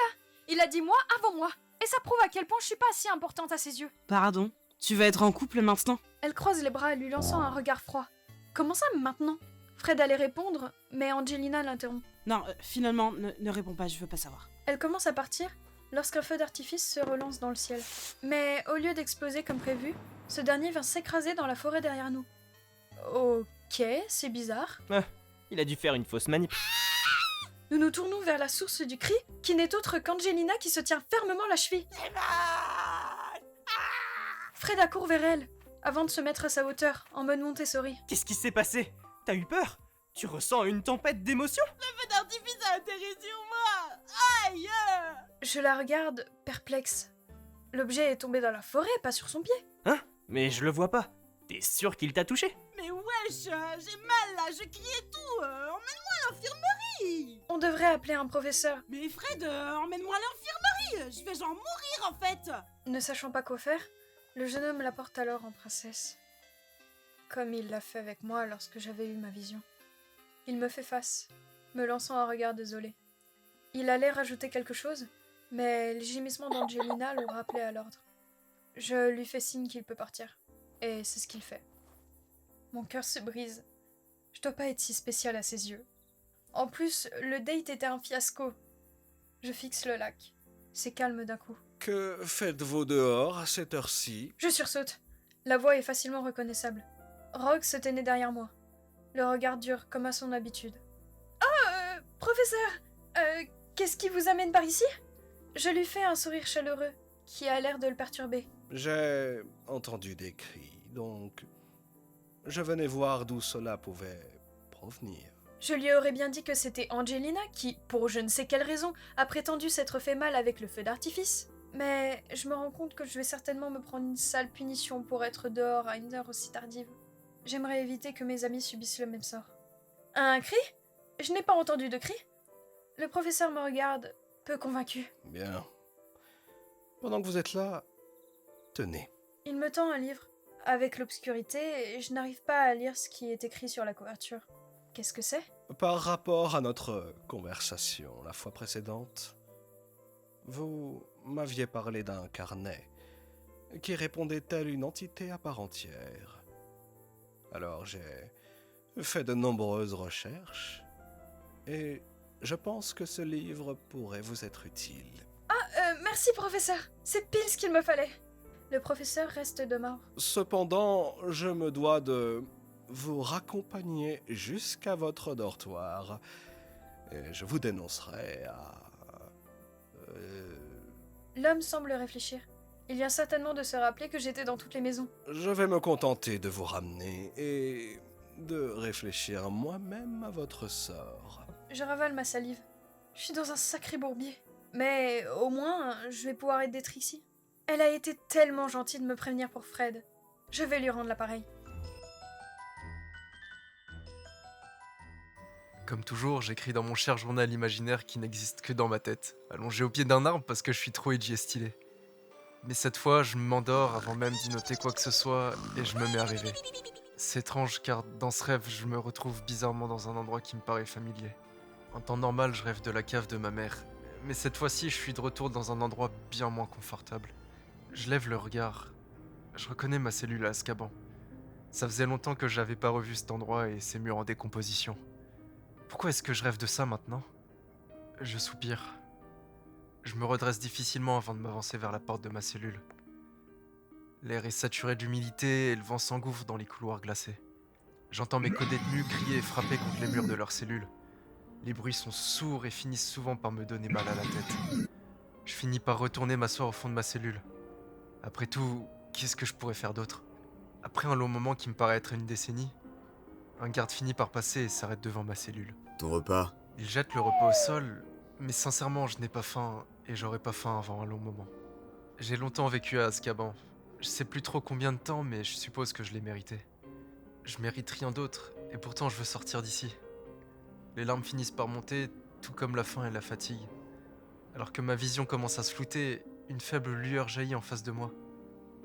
il a dit moi avant moi. Et ça prouve à quel point je suis pas si importante à ses yeux. Pardon, tu vas être en couple maintenant? Elle croise les bras, lui lançant un regard froid. Comment ça, maintenant? Fred allait répondre, mais Angelina l'interrompt. Non, finalement, ne réponds pas, je veux pas savoir. Elle commence à partir lorsqu'un feu d'artifice se relance dans le ciel. Mais au lieu d'exploser comme prévu, ce dernier vient s'écraser dans la forêt derrière nous. Ok, c'est bizarre. Ah, il a dû faire une fausse manip. Nous nous tournons vers la source du cri, qui n'est autre qu'Angelina qui se tient fermement la cheville. Fred accourt vers elle, avant de se mettre à sa hauteur, en mode Montessori. Qu'est-ce qui s'est passé? T'as eu peur? Tu ressens une tempête d'émotions? Le feu d'artifice a atterri sur moi. Aïe! Je la regarde, perplexe. L'objet est tombé dans la forêt, pas sur son pied. Hein? Mais je le vois pas. T'es sûr qu'il t'a touché? Mais wesh, j'ai mal là, je criais tout. Emmène-moi à l'infirmerie. On devrait appeler un professeur. Mais Fred, emmène-moi à l'infirmerie. Je vais genre mourir en fait. Ne sachant pas quoi faire, le jeune homme la porte alors en princesse. Comme il l'a fait avec moi lorsque j'avais eu ma vision. Il me fait face, me lançant un regard désolé. Il allait rajouter quelque chose, mais les gémissements d'Angelina l'ont rappelé à l'ordre. Je lui fais signe qu'il peut partir, et c'est ce qu'il fait. Mon cœur se brise. Je dois pas être si spéciale à ses yeux. En plus, le date était un fiasco. Je fixe le lac. C'est calme d'un coup. Que faites-vous dehors à cette heure-ci? Je sursaute. La voix est facilement reconnaissable. Rogue se tenait derrière moi. Le regard dur, comme à son habitude. Ah, professeur! Qu'est-ce qui vous amène par ici? Je lui fais un sourire chaleureux, qui a l'air de le perturber. J'ai entendu des cris, donc je venais voir d'où cela pouvait provenir. Je lui aurais bien dit que c'était Angelina qui, pour je ne sais quelle raison, a prétendu s'être fait mal avec le feu d'artifice. Mais je me rends compte que je vais certainement me prendre une sale punition pour être dehors à une heure aussi tardive. J'aimerais éviter que mes amis subissent le même sort. Un cri? Je n'ai pas entendu de cri. Le professeur me regarde, peu convaincu. Bien. Pendant que vous êtes là, tenez. Il me tend un livre. Avec l'obscurité, je n'arrive pas à lire ce qui est écrit sur la couverture. Qu'est-ce que c'est? Par rapport à notre conversation la fois précédente, vous m'aviez parlé d'un carnet qui répondait tel une entité à part entière. Alors j'ai fait de nombreuses recherches et je pense que ce livre pourrait vous être utile. Ah, merci professeur. C'est pile ce qu'il me fallait. Le professeur reste de mort. Cependant, je me dois de vous raccompagner jusqu'à votre dortoir et je vous dénoncerai à... L'homme semble réfléchir. Il vient certainement de se rappeler que j'étais dans toutes les maisons. Je vais me contenter de vous ramener et de réfléchir moi-même à votre sort. Je ravale ma salive. Je suis dans un sacré bourbier. Mais au moins, je vais pouvoir aider Trixie. Elle a été tellement gentille de me prévenir pour Fred. Je vais lui rendre l'appareil. Comme toujours, j'écris dans mon cher journal imaginaire qui n'existe que dans ma tête, allongé au pied d'un arbre parce que je suis trop edgy et stylé. Mais cette fois, je m'endors avant même d'y noter quoi que ce soit et je me mets à rêver. C'est étrange car dans ce rêve, je me retrouve bizarrement dans un endroit qui me paraît familier. En temps normal, je rêve de la cave de ma mère, mais cette fois-ci, je suis de retour dans un endroit bien moins confortable. Je lève le regard. Je reconnais ma cellule à Azkaban. Ça faisait longtemps que j'avais pas revu cet endroit et ses murs en décomposition. Pourquoi est-ce que je rêve de ça maintenant? Je soupire. Je me redresse difficilement avant de m'avancer vers la porte de ma cellule. L'air est saturé d'humidité et le vent s'engouffre dans les couloirs glacés. J'entends mes co-détenus crier et frapper contre les murs de leur cellule. Les bruits sont sourds et finissent souvent par me donner mal à la tête. Je finis par retourner m'asseoir au fond de ma cellule. Après tout, qu'est-ce que je pourrais faire d'autre? Après un long moment qui me paraît être une décennie, un garde finit par passer et s'arrête devant ma cellule. Ton repas? Il jette le repas au sol, mais sincèrement, je n'ai pas faim et j'aurai pas faim avant un long moment. J'ai longtemps vécu à Azkaban. Je sais plus trop combien de temps, mais je suppose que je l'ai mérité. Je mérite rien d'autre, et pourtant je veux sortir d'ici. Les larmes finissent par monter, tout comme la faim et la fatigue. Alors que ma vision commence à se flouter, une faible lueur jaillit en face de moi.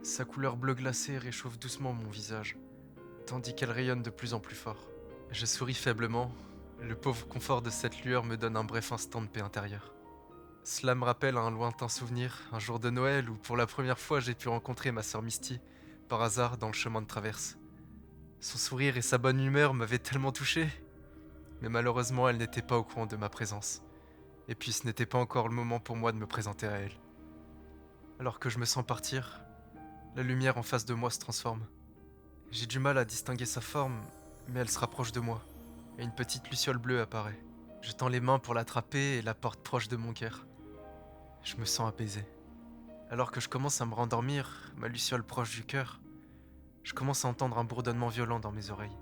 Sa couleur bleu glacé réchauffe doucement mon visage, tandis qu'elle rayonne de plus en plus fort. Je souris faiblement. Le pauvre confort de cette lueur me donne un bref instant de paix intérieure. Cela me rappelle un lointain souvenir, un jour de Noël où pour la première fois j'ai pu rencontrer ma sœur Misty, par hasard dans le chemin de traverse. Son sourire et sa bonne humeur m'avaient tellement touché, mais malheureusement elle n'était pas au courant de ma présence. Et puis ce n'était pas encore le moment pour moi de me présenter à elle. Alors que je me sens partir, la lumière en face de moi se transforme. J'ai du mal à distinguer sa forme, mais elle se rapproche de moi, et une petite luciole bleue apparaît. Je tends les mains pour l'attraper et la porte proche de mon cœur. Je me sens apaisé. Alors que je commence à me rendormir, ma luciole proche du cœur, je commence à entendre un bourdonnement violent dans mes oreilles.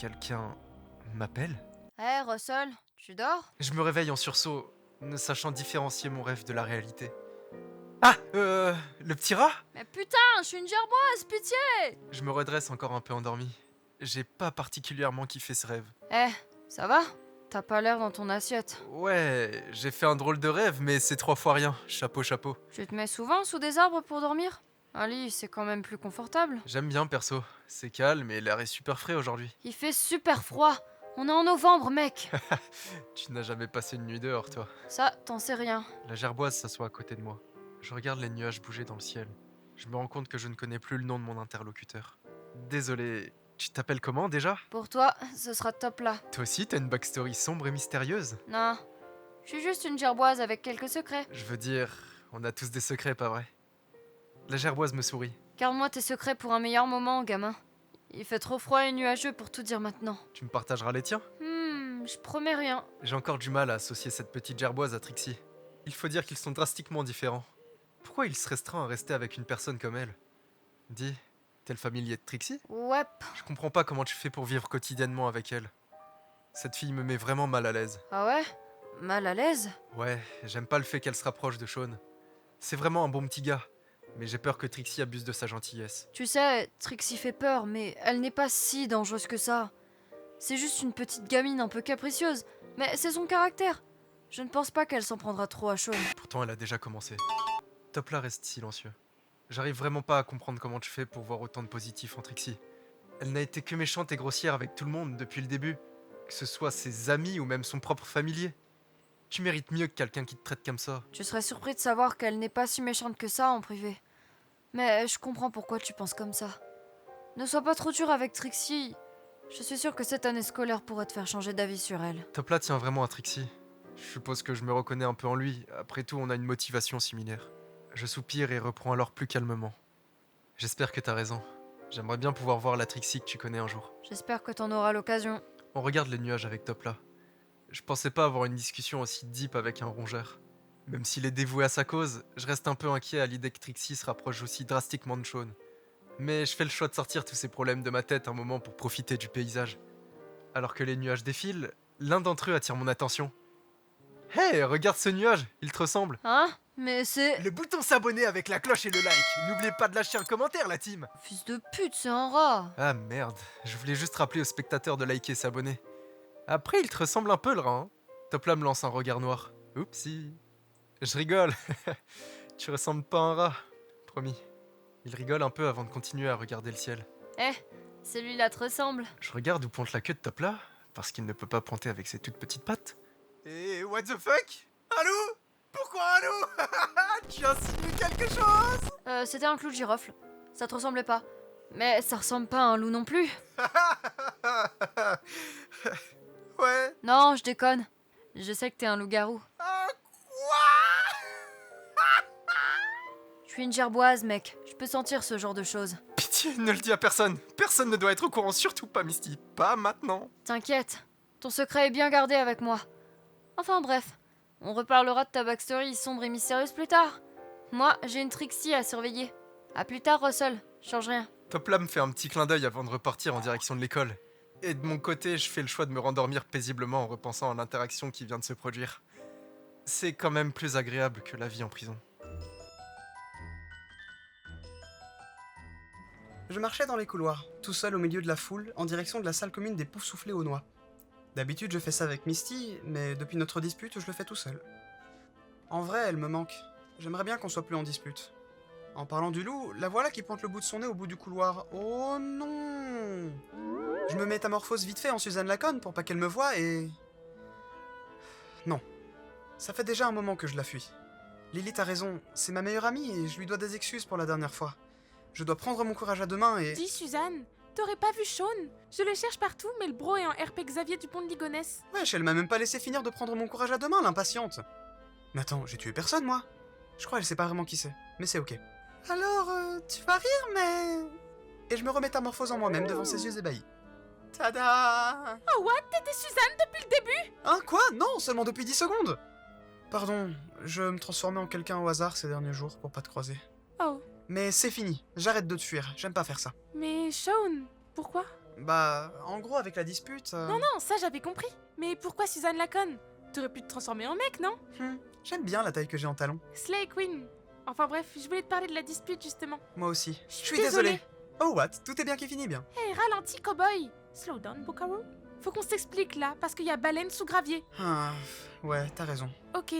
Quelqu'un m'appelle ? Hé, Russell, tu dors? Je me réveille en sursaut, ne sachant différencier mon rêve de la réalité. Ah, le petit rat ? Mais putain, je suis une gerboise, pitié! Je me redresse encore un peu endormi. J'ai pas particulièrement kiffé ce rêve. Eh, ça va? T'as pas l'air dans ton assiette. Ouais, j'ai fait un drôle de rêve, mais c'est 3 fois rien. Chapeau, chapeau. Tu te mets souvent sous des arbres pour dormir? Un lit, c'est quand même plus confortable. J'aime bien, perso. C'est calme et l'air est super frais aujourd'hui. Il fait super froid. On est en novembre, mec. Tu n'as jamais passé une nuit dehors, toi. Ça, t'en sais rien. La gerboise s'assoit à côté de moi. Je regarde les nuages bouger dans le ciel. Je me rends compte que je ne connais plus le nom de mon interlocuteur. Désolé, Tu t'appelles comment déjà? Pour toi, ce sera top là. Toi aussi, t'as une backstory sombre et mystérieuse? Non, je suis juste une gerboise avec quelques secrets. Je veux dire, on a tous des secrets, pas vrai? La gerboise me sourit. Garde-moi tes secrets pour un meilleur moment, gamin. Il fait trop froid et nuageux pour tout dire maintenant. Tu me partageras les tiens? Je promets rien. J'ai encore du mal à associer cette petite gerboise à Trixie. Il faut dire qu'ils sont drastiquement différents. Pourquoi il se restreint à rester avec une personne comme elle? Dis, t'es le familier de Trixie? Ouais. Je comprends pas comment tu fais pour vivre quotidiennement avec elle. Cette fille me met vraiment mal à l'aise. Ah ouais? Mal à l'aise? Ouais, j'aime pas le fait qu'elle se rapproche de Sean. C'est vraiment un bon petit gars, mais j'ai peur que Trixie abuse de sa gentillesse. Tu sais, Trixie fait peur, mais elle n'est pas si dangereuse que ça. C'est juste une petite gamine un peu capricieuse, mais c'est son caractère. Je ne pense pas qu'elle s'en prendra trop à Sean. Pourtant, elle a déjà commencé. Topla reste silencieux. J'arrive vraiment pas à comprendre comment tu fais pour voir autant de positifs en Trixie. Elle n'a été que méchante et grossière avec tout le monde depuis le début, que ce soit ses amis ou même son propre familier. Tu mérites mieux que quelqu'un qui te traite comme ça. Tu serais surpris de savoir qu'elle n'est pas si méchante que ça en privé. Mais je comprends pourquoi tu penses comme ça. Ne sois pas trop dur avec Trixie. Je suis sûre que cette année scolaire pourrait te faire changer d'avis sur elle. Topla tient vraiment à Trixie. Je suppose que je me reconnais un peu en lui. Après tout, on a une motivation similaire. Je soupire et reprends alors plus calmement. J'espère que t'as raison. J'aimerais bien pouvoir voir la Trixie que tu connais un jour. J'espère que t'en auras l'occasion. On regarde les nuages avec Topla. Je pensais pas avoir une discussion aussi deep avec un rongeur. Même s'il est dévoué à sa cause, je reste un peu inquiet à l'idée que Trixie se rapproche aussi drastiquement de Sean. Mais je fais le choix de sortir tous ces problèmes de ma tête un moment pour profiter du paysage. Alors que les nuages défilent, l'un d'entre eux attire mon attention. Hey, regarde ce nuage, il te ressemble. Hein? Mais c'est... Le bouton s'abonner avec la cloche et le like. N'oubliez pas de lâcher un commentaire, la team. Fils de pute, c'est un rat. Ah merde, je voulais juste rappeler aux spectateurs de liker et s'abonner. Après, il te ressemble un peu le rat, hein. Topla me lance un regard noir. Oupsie. Je rigole. Tu ressembles pas à un rat, promis. Il rigole un peu avant de continuer à regarder le ciel. Eh, celui-là te ressemble. Je regarde où pointe la queue de Topla, parce qu'il ne peut pas pointer avec ses toutes petites pattes. Et what the fuck? Allô? Pourquoi allô? Tu insinues quelque chose? C'était un clou de girofle. Ça te ressemblait pas. Mais ça ressemble pas à un loup non plus. Ouais. Non, je déconne. Je sais que t'es un loup-garou. Je suis une gerboise, mec. Je peux sentir ce genre de choses. Pitié, ne le dis à personne. Personne ne doit être au courant, surtout pas Misty. Pas maintenant. T'inquiète. Ton secret est bien gardé avec moi. Enfin bref. On reparlera de ta backstory sombre et mystérieuse plus tard. Moi, j'ai une Trixie à surveiller. À plus tard, Russell. Change rien. Topla me fait un petit clin d'œil avant de repartir en direction de l'école. Et de mon côté, je fais le choix de me rendormir paisiblement en repensant à l'interaction qui vient de se produire. C'est quand même plus agréable que la vie en prison. Je marchais dans les couloirs, tout seul au milieu de la foule, en direction de la salle commune des poufs soufflés aux noix. D'habitude, je fais ça avec Misty, mais depuis notre dispute, je le fais tout seul. En vrai, elle me manque. J'aimerais bien qu'on soit plus en dispute. En parlant du loup, la voilà qui pointe le bout de son nez au bout du couloir. Oh non! Je me métamorphose vite fait en Suzanne Laconne pour pas qu'elle me voie et... Non. Ça fait déjà un moment que je la fuis. Lilith a raison, c'est ma meilleure amie et je lui dois des excuses pour la dernière fois. Je dois prendre mon courage à deux mains et... Dis Suzanne, t'aurais pas vu Sean? Je le cherche partout, mais le bro est en RP Xavier Dupont de Ligonnès. Wesh, elle m'a même pas laissé finir de prendre mon courage à deux mains, l'impatiente. Mais attends, j'ai tué personne, moi. Je crois qu'elle sait pas vraiment qui c'est, mais c'est ok. Alors, tu vas rire, mais... Et je me remétamorphose en moi-même devant ses yeux ébahis. Tada! Oh what? T'étais Suzanne depuis le début? Hein, quoi? Non, seulement depuis 10 secondes! Pardon, je me transformais en quelqu'un au hasard ces derniers jours pour pas te croiser. Oh. Mais c'est fini, j'arrête de te fuir, j'aime pas faire ça. Mais Sean, pourquoi? Bah, en gros, avec la dispute... Non, ça j'avais compris. Mais pourquoi Suzanne Laconne? T'aurais pu te transformer en mec, non? J'aime bien la taille que j'ai en talons. Slay Queen. Enfin bref, je voulais te parler de la dispute justement. Moi aussi. Je suis désolée. Oh what? Tout est bien qui finit bien. Hey, ralentis, cowboy. Slow down, Buckaroo. Faut qu'on s'explique là, parce qu'il y a baleine sous gravier. Ah, ouais, t'as raison. Ok.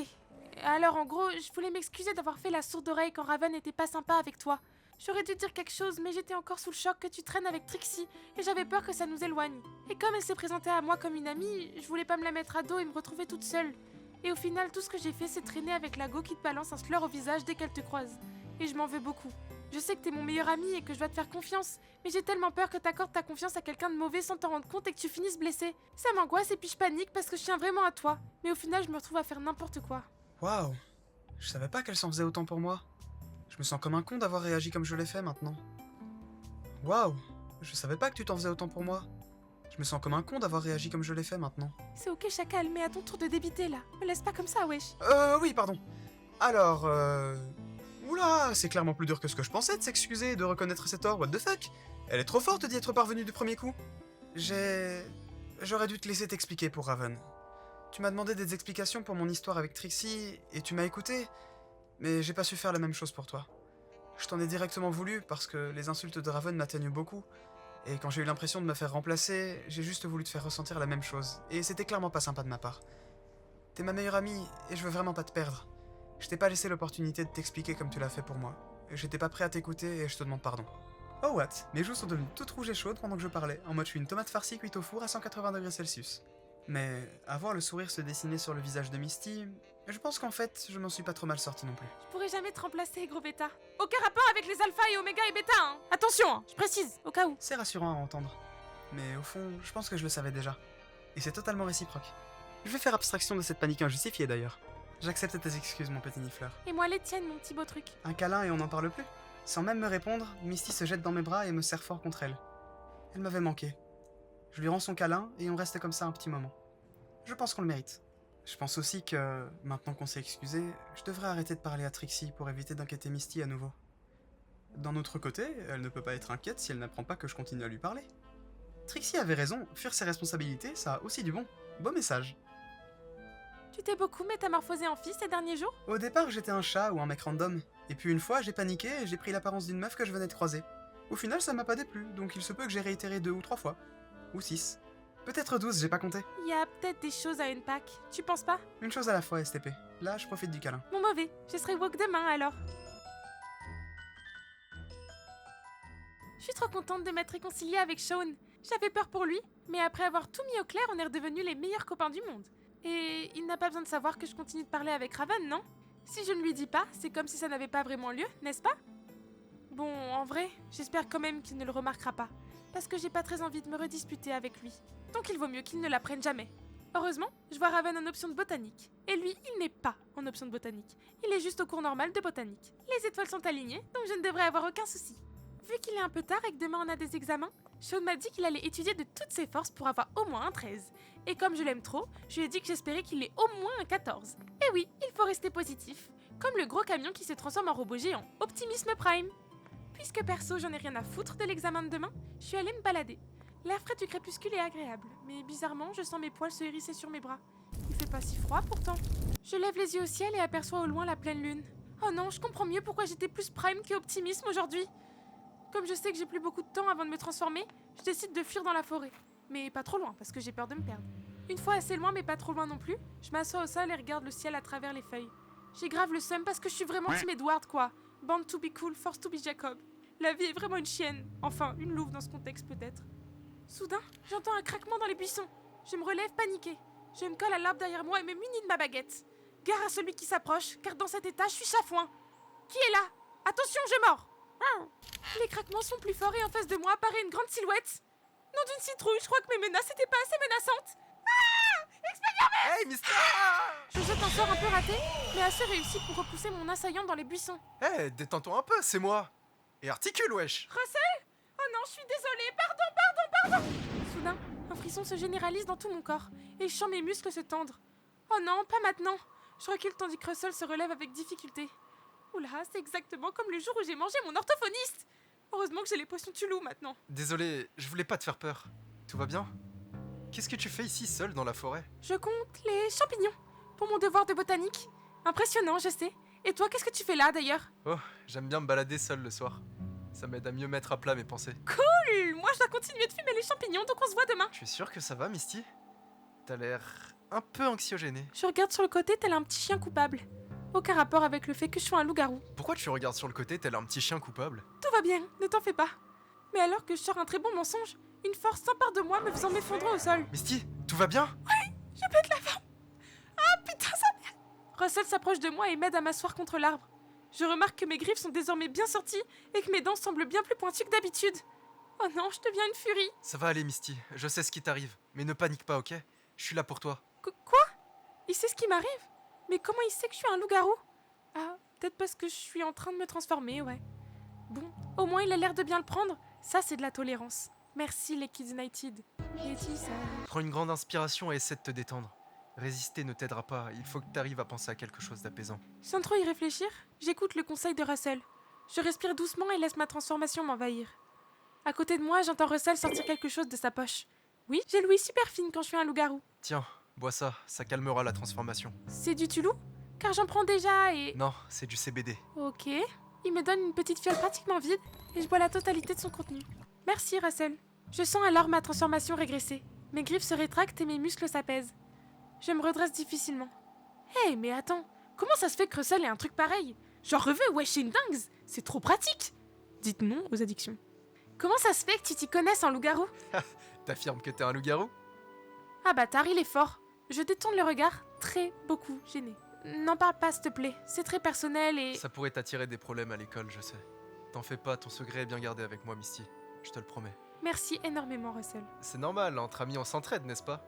Alors en gros, je voulais m'excuser d'avoir fait la sourde oreille quand Raven n'était pas sympa avec toi. J'aurais dû dire quelque chose, mais j'étais encore sous le choc que tu traînes avec Trixie, et j'avais peur que ça nous éloigne. Et comme elle s'est présentée à moi comme une amie, je voulais pas me la mettre à dos et me retrouver toute seule. Et au final, tout ce que j'ai fait, c'est traîner avec la go qui te balance un slur au visage dès qu'elle te croise. Et je m'en veux beaucoup. Je sais que t'es mon meilleur ami et que je dois te faire confiance, mais j'ai tellement peur que t'accordes ta confiance à quelqu'un de mauvais sans t'en rendre compte et que tu finisses blessé. Ça m'angoisse et puis je panique parce que je tiens vraiment à toi. Mais au final, je me retrouve à faire n'importe quoi. Waouh, je savais pas qu'elle s'en faisait autant pour moi. Je me sens comme un con d'avoir réagi comme je l'ai fait maintenant. Waouh, je savais pas que tu t'en faisais autant pour moi. Je me sens comme un con d'avoir réagi comme je l'ai fait maintenant. C'est ok, Chacal, mais à ton tour de débiter là. Me laisse pas comme ça, wesh. Oui, pardon. Alors, Oula, c'est clairement plus dur que ce que je pensais de s'excuser et de reconnaître ses torts, what the fuck. Elle est trop forte d'y être parvenue du premier coup. J'aurais dû te laisser t'expliquer pour Raven. Tu m'as demandé des explications pour mon histoire avec Trixie, et tu m'as écouté, mais j'ai pas su faire la même chose pour toi. Je t'en ai directement voulu parce que les insultes de Raven m'atteignent beaucoup, et quand j'ai eu l'impression de me faire remplacer, j'ai juste voulu te faire ressentir la même chose, et c'était clairement pas sympa de ma part. T'es ma meilleure amie, et je veux vraiment pas te perdre. Je t'ai pas laissé l'opportunité de t'expliquer comme tu l'as fait pour moi. J'étais pas prêt à t'écouter et je te demande pardon. Oh what? Mes joues sont devenues toutes rouges et chaudes pendant que je parlais, en mode je suis une tomate farcie cuite au four à 180°C. Mais à voir le sourire se dessiner sur le visage de Misty, je pense qu'en fait, je m'en suis pas trop mal sorti non plus. Je pourrais jamais te remplacer, gros bêta. Aucun rapport avec les alpha et oméga et bêta, hein. Attention, hein, je précise, au cas où. C'est rassurant à entendre. Mais au fond, je pense que je le savais déjà. Et c'est totalement réciproque. Je vais faire abstraction de cette panique injustifiée d'ailleurs. J'accepte tes excuses, mon petit nifleur. Et moi les tiennes, mon petit beau truc. Un câlin et on n'en parle plus. Sans même me répondre, Misty se jette dans mes bras et me serre fort contre elle. Elle m'avait manqué. Je lui rends son câlin et on reste comme ça un petit moment. Je pense qu'on le mérite. Je pense aussi que, maintenant qu'on s'est excusé, je devrais arrêter de parler à Trixie pour éviter d'inquiéter Misty à nouveau. D'un autre côté, elle ne peut pas être inquiète si elle n'apprend pas que je continue à lui parler. Trixie avait raison, fuir ses responsabilités, ça a aussi du bon. Beau message. Tu t'es beaucoup métamorphosé en fille ces derniers jours? Au départ, j'étais un chat ou un mec random. Et puis une fois, j'ai paniqué et j'ai pris l'apparence d'une meuf que je venais de croiser. Au final, ça m'a pas déplu, donc il se peut que j'ai réitéré 2 ou 3 fois. Ou 6. Peut-être 12, j'ai pas compté. Il y a peut-être des choses à une Pâques, tu penses pas? Une chose à la fois, STP. Là, je profite du câlin. Bon mauvais, je serai woke demain alors. Je suis trop contente de m'être réconciliée avec Shaun. J'avais peur pour lui, mais après avoir tout mis au clair, on est redevenus les meilleurs copains du monde. Et il n'a pas besoin de savoir que je continue de parler avec Raven, non? Si je ne lui dis pas, c'est comme si ça n'avait pas vraiment lieu, n'est-ce pas? Bon, en vrai, j'espère quand même qu'il ne le remarquera pas, parce que j'ai pas très envie de me redisputer avec lui. Donc il vaut mieux qu'il ne l'apprenne jamais. Heureusement, je vois Raven en option de botanique. Et lui, il n'est pas en option de botanique. Il est juste au cours normal de botanique. Les étoiles sont alignées, donc je ne devrais avoir aucun souci. Vu qu'il est un peu tard et que demain on a des examens, Shaun m'a dit qu'il allait étudier de toutes ses forces pour avoir au moins un 13. Et comme je l'aime trop, je lui ai dit que j'espérais qu'il ait au moins un 14. Et oui, il faut rester positif. Comme le gros camion qui se transforme en robot géant. Optimisme Prime. Puisque perso, j'en ai rien à foutre de l'examen de demain, je suis allée me balader. L'air frais du crépuscule est agréable, mais bizarrement, je sens mes poils se hérisser sur mes bras. Il fait pas si froid pourtant. Je lève les yeux au ciel et aperçois au loin la pleine lune. Oh non, je comprends mieux pourquoi j'étais plus Prime que Optimisme aujourd'hui. Comme je sais que j'ai plus beaucoup de temps avant de me transformer, je décide de fuir dans la forêt. Mais pas trop loin, parce que j'ai peur de me perdre. Une fois assez loin, mais pas trop loin non plus, je m'assois au sol et regarde le ciel à travers les feuilles. J'ai grave le seum parce que je suis vraiment Team Edward, quoi. Born to be cool, forced to be Jacob. La vie est vraiment une chienne. Enfin, une louve dans ce contexte peut-être. Soudain, j'entends un craquement dans les buissons. Je me relève paniquée. Je me colle à l'arbre derrière moi et me munis de ma baguette. Gare à celui qui s'approche, car dans cet état, je suis chafouin. Qui est là? Attention, je mords! Les craquements sont plus forts et en face de moi apparaît une grande silhouette. Nom d'une citrouille, je crois que mes menaces n'étaient pas assez menaçantes. Ah! Expelliarmus! Hey, Mister! Je jette un sort un peu raté, mais assez réussi pour repousser mon assaillant dans les buissons. Hey, détends-toi un peu, c'est moi. Et articule, wesh. Russell? Oh non, je suis désolée, pardon. Soudain, un frisson se généralise dans tout mon corps, et je sens mes muscles se tendre. Oh non, pas maintenant. Je recule tandis que Russell se relève avec difficulté. Oula, c'est exactement comme le jour où j'ai mangé mon orthophoniste. Heureusement que j'ai les potions Tulou maintenant. Désolé, je voulais pas te faire peur. Tout va bien? Qu'est-ce que tu fais ici seul dans la forêt? Je compte les champignons pour mon devoir de botanique. Impressionnant, je sais. Et toi, qu'est-ce que tu fais là d'ailleurs? Oh, j'aime bien me balader seul le soir. Ça m'aide à mieux mettre à plat mes pensées. Cool! Moi, je dois continuer de fumer les champignons, donc on se voit demain. Tu es sûr que ça va, Misty? T'as l'air un peu anxiogéné. Je regarde sur le côté tel un petit chien coupable. Aucun rapport avec le fait que je sois un loup-garou. Pourquoi tu regardes sur le côté tel un petit chien coupable? Tout va bien, ne t'en fais pas. Mais alors que je sors un très bon mensonge, une force s'empare de moi me faisant m'effondrer au sol. Misty, tout va bien? Oui, je pète la forme. Ah putain, ça merde. Russell s'approche de moi et m'aide à m'asseoir contre l'arbre. Je remarque que mes griffes sont désormais bien sorties et que mes dents semblent bien plus pointues que d'habitude. Oh non, je deviens une furie. Ça va aller, Misty. Je sais ce qui t'arrive. Mais ne panique pas, ok? Je suis là pour toi. Quoi? Il sait ce qui m'arrive? Mais comment il sait que je suis un loup-garou? Ah, peut-être parce que je suis en train de me transformer, ouais. Bon, au moins il a l'air de bien le prendre. Ça, c'est de la tolérance. Merci les Kids United. Prends une grande inspiration et essaie de te détendre. Résister ne t'aidera pas. Il faut que t'arrives à penser à quelque chose d'apaisant. Sans trop y réfléchir, j'écoute le conseil de Russell. Je respire doucement et laisse ma transformation m'envahir. À côté de moi, j'entends Russell sortir quelque chose de sa poche. Oui, j'ai l'ouïe super fine quand je suis un loup-garou. Tiens, bois ça. Ça calmera la transformation. C'est du Tulou? Car j'en prends déjà et... Non, c'est du CBD. Ok. Il me donne une petite fiole pratiquement vide et je bois la totalité de son contenu. Merci, Russell. Je sens alors ma transformation régresser. Mes griffes se rétractent et mes muscles s'apaisent. Je me redresse difficilement. Hé, mais attends, comment ça se fait que Russell ait un truc pareil? J'en rêvais, wesh, c'est une dingue. C'est trop pratique. Dites non aux addictions. Comment ça se fait que tu t'y connaisses en loup-garou? T'affirmes que t'es un loup-garou? Ah bâtard, il est fort. Je détourne le regard, très beaucoup gêné. N'en parle pas, s'il te plaît. C'est très personnel et... Ça pourrait t'attirer des problèmes à l'école, je sais. T'en fais pas, ton secret est bien gardé avec moi, Misty. Je te le promets. Merci énormément, Russell. C'est normal, entre amis on s'entraide, n'est-ce pas?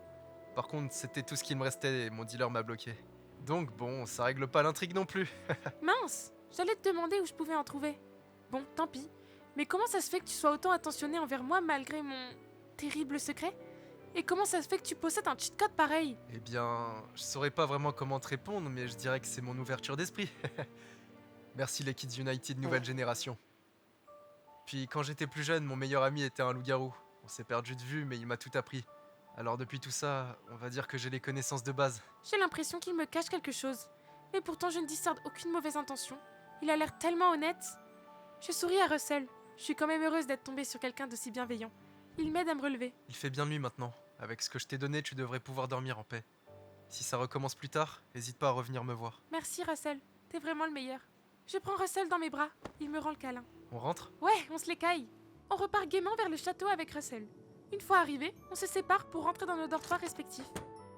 Par contre, c'était tout ce qu'il me restait et mon dealer m'a bloqué. Donc bon, ça règle pas l'intrigue non plus. Mince, j'allais te demander où je pouvais en trouver. Bon, tant pis. Mais comment ça se fait que tu sois autant attentionné envers moi malgré mon terrible secret? Et comment ça se fait que tu possèdes un cheat code pareil? Eh bien, je saurais pas vraiment comment te répondre, mais je dirais que c'est mon ouverture d'esprit. Merci les Kids United nouvelle génération. Puis quand j'étais plus jeune, mon meilleur ami était un loup-garou. On s'est perdu de vue, mais il m'a tout appris. Alors depuis tout ça, on va dire que j'ai les connaissances de base. J'ai l'impression qu'il me cache quelque chose. Mais pourtant je ne discerne aucune mauvaise intention. Il a l'air tellement honnête. Je souris à Russell. Je suis quand même heureuse d'être tombée sur quelqu'un d'aussi bienveillant. Il m'aide à me relever. Il fait bien nuit maintenant. Avec ce que je t'ai donné, tu devrais pouvoir dormir en paix. Si ça recommence plus tard, n'hésite pas à revenir me voir. Merci Russell, t'es vraiment le meilleur. Je prends Russell dans mes bras. Il me rend le câlin. On rentre? Ouais, on se l'écaille. On repart gaiement vers le château avec Russell. Une fois arrivés, on se sépare pour rentrer dans nos dortoirs respectifs.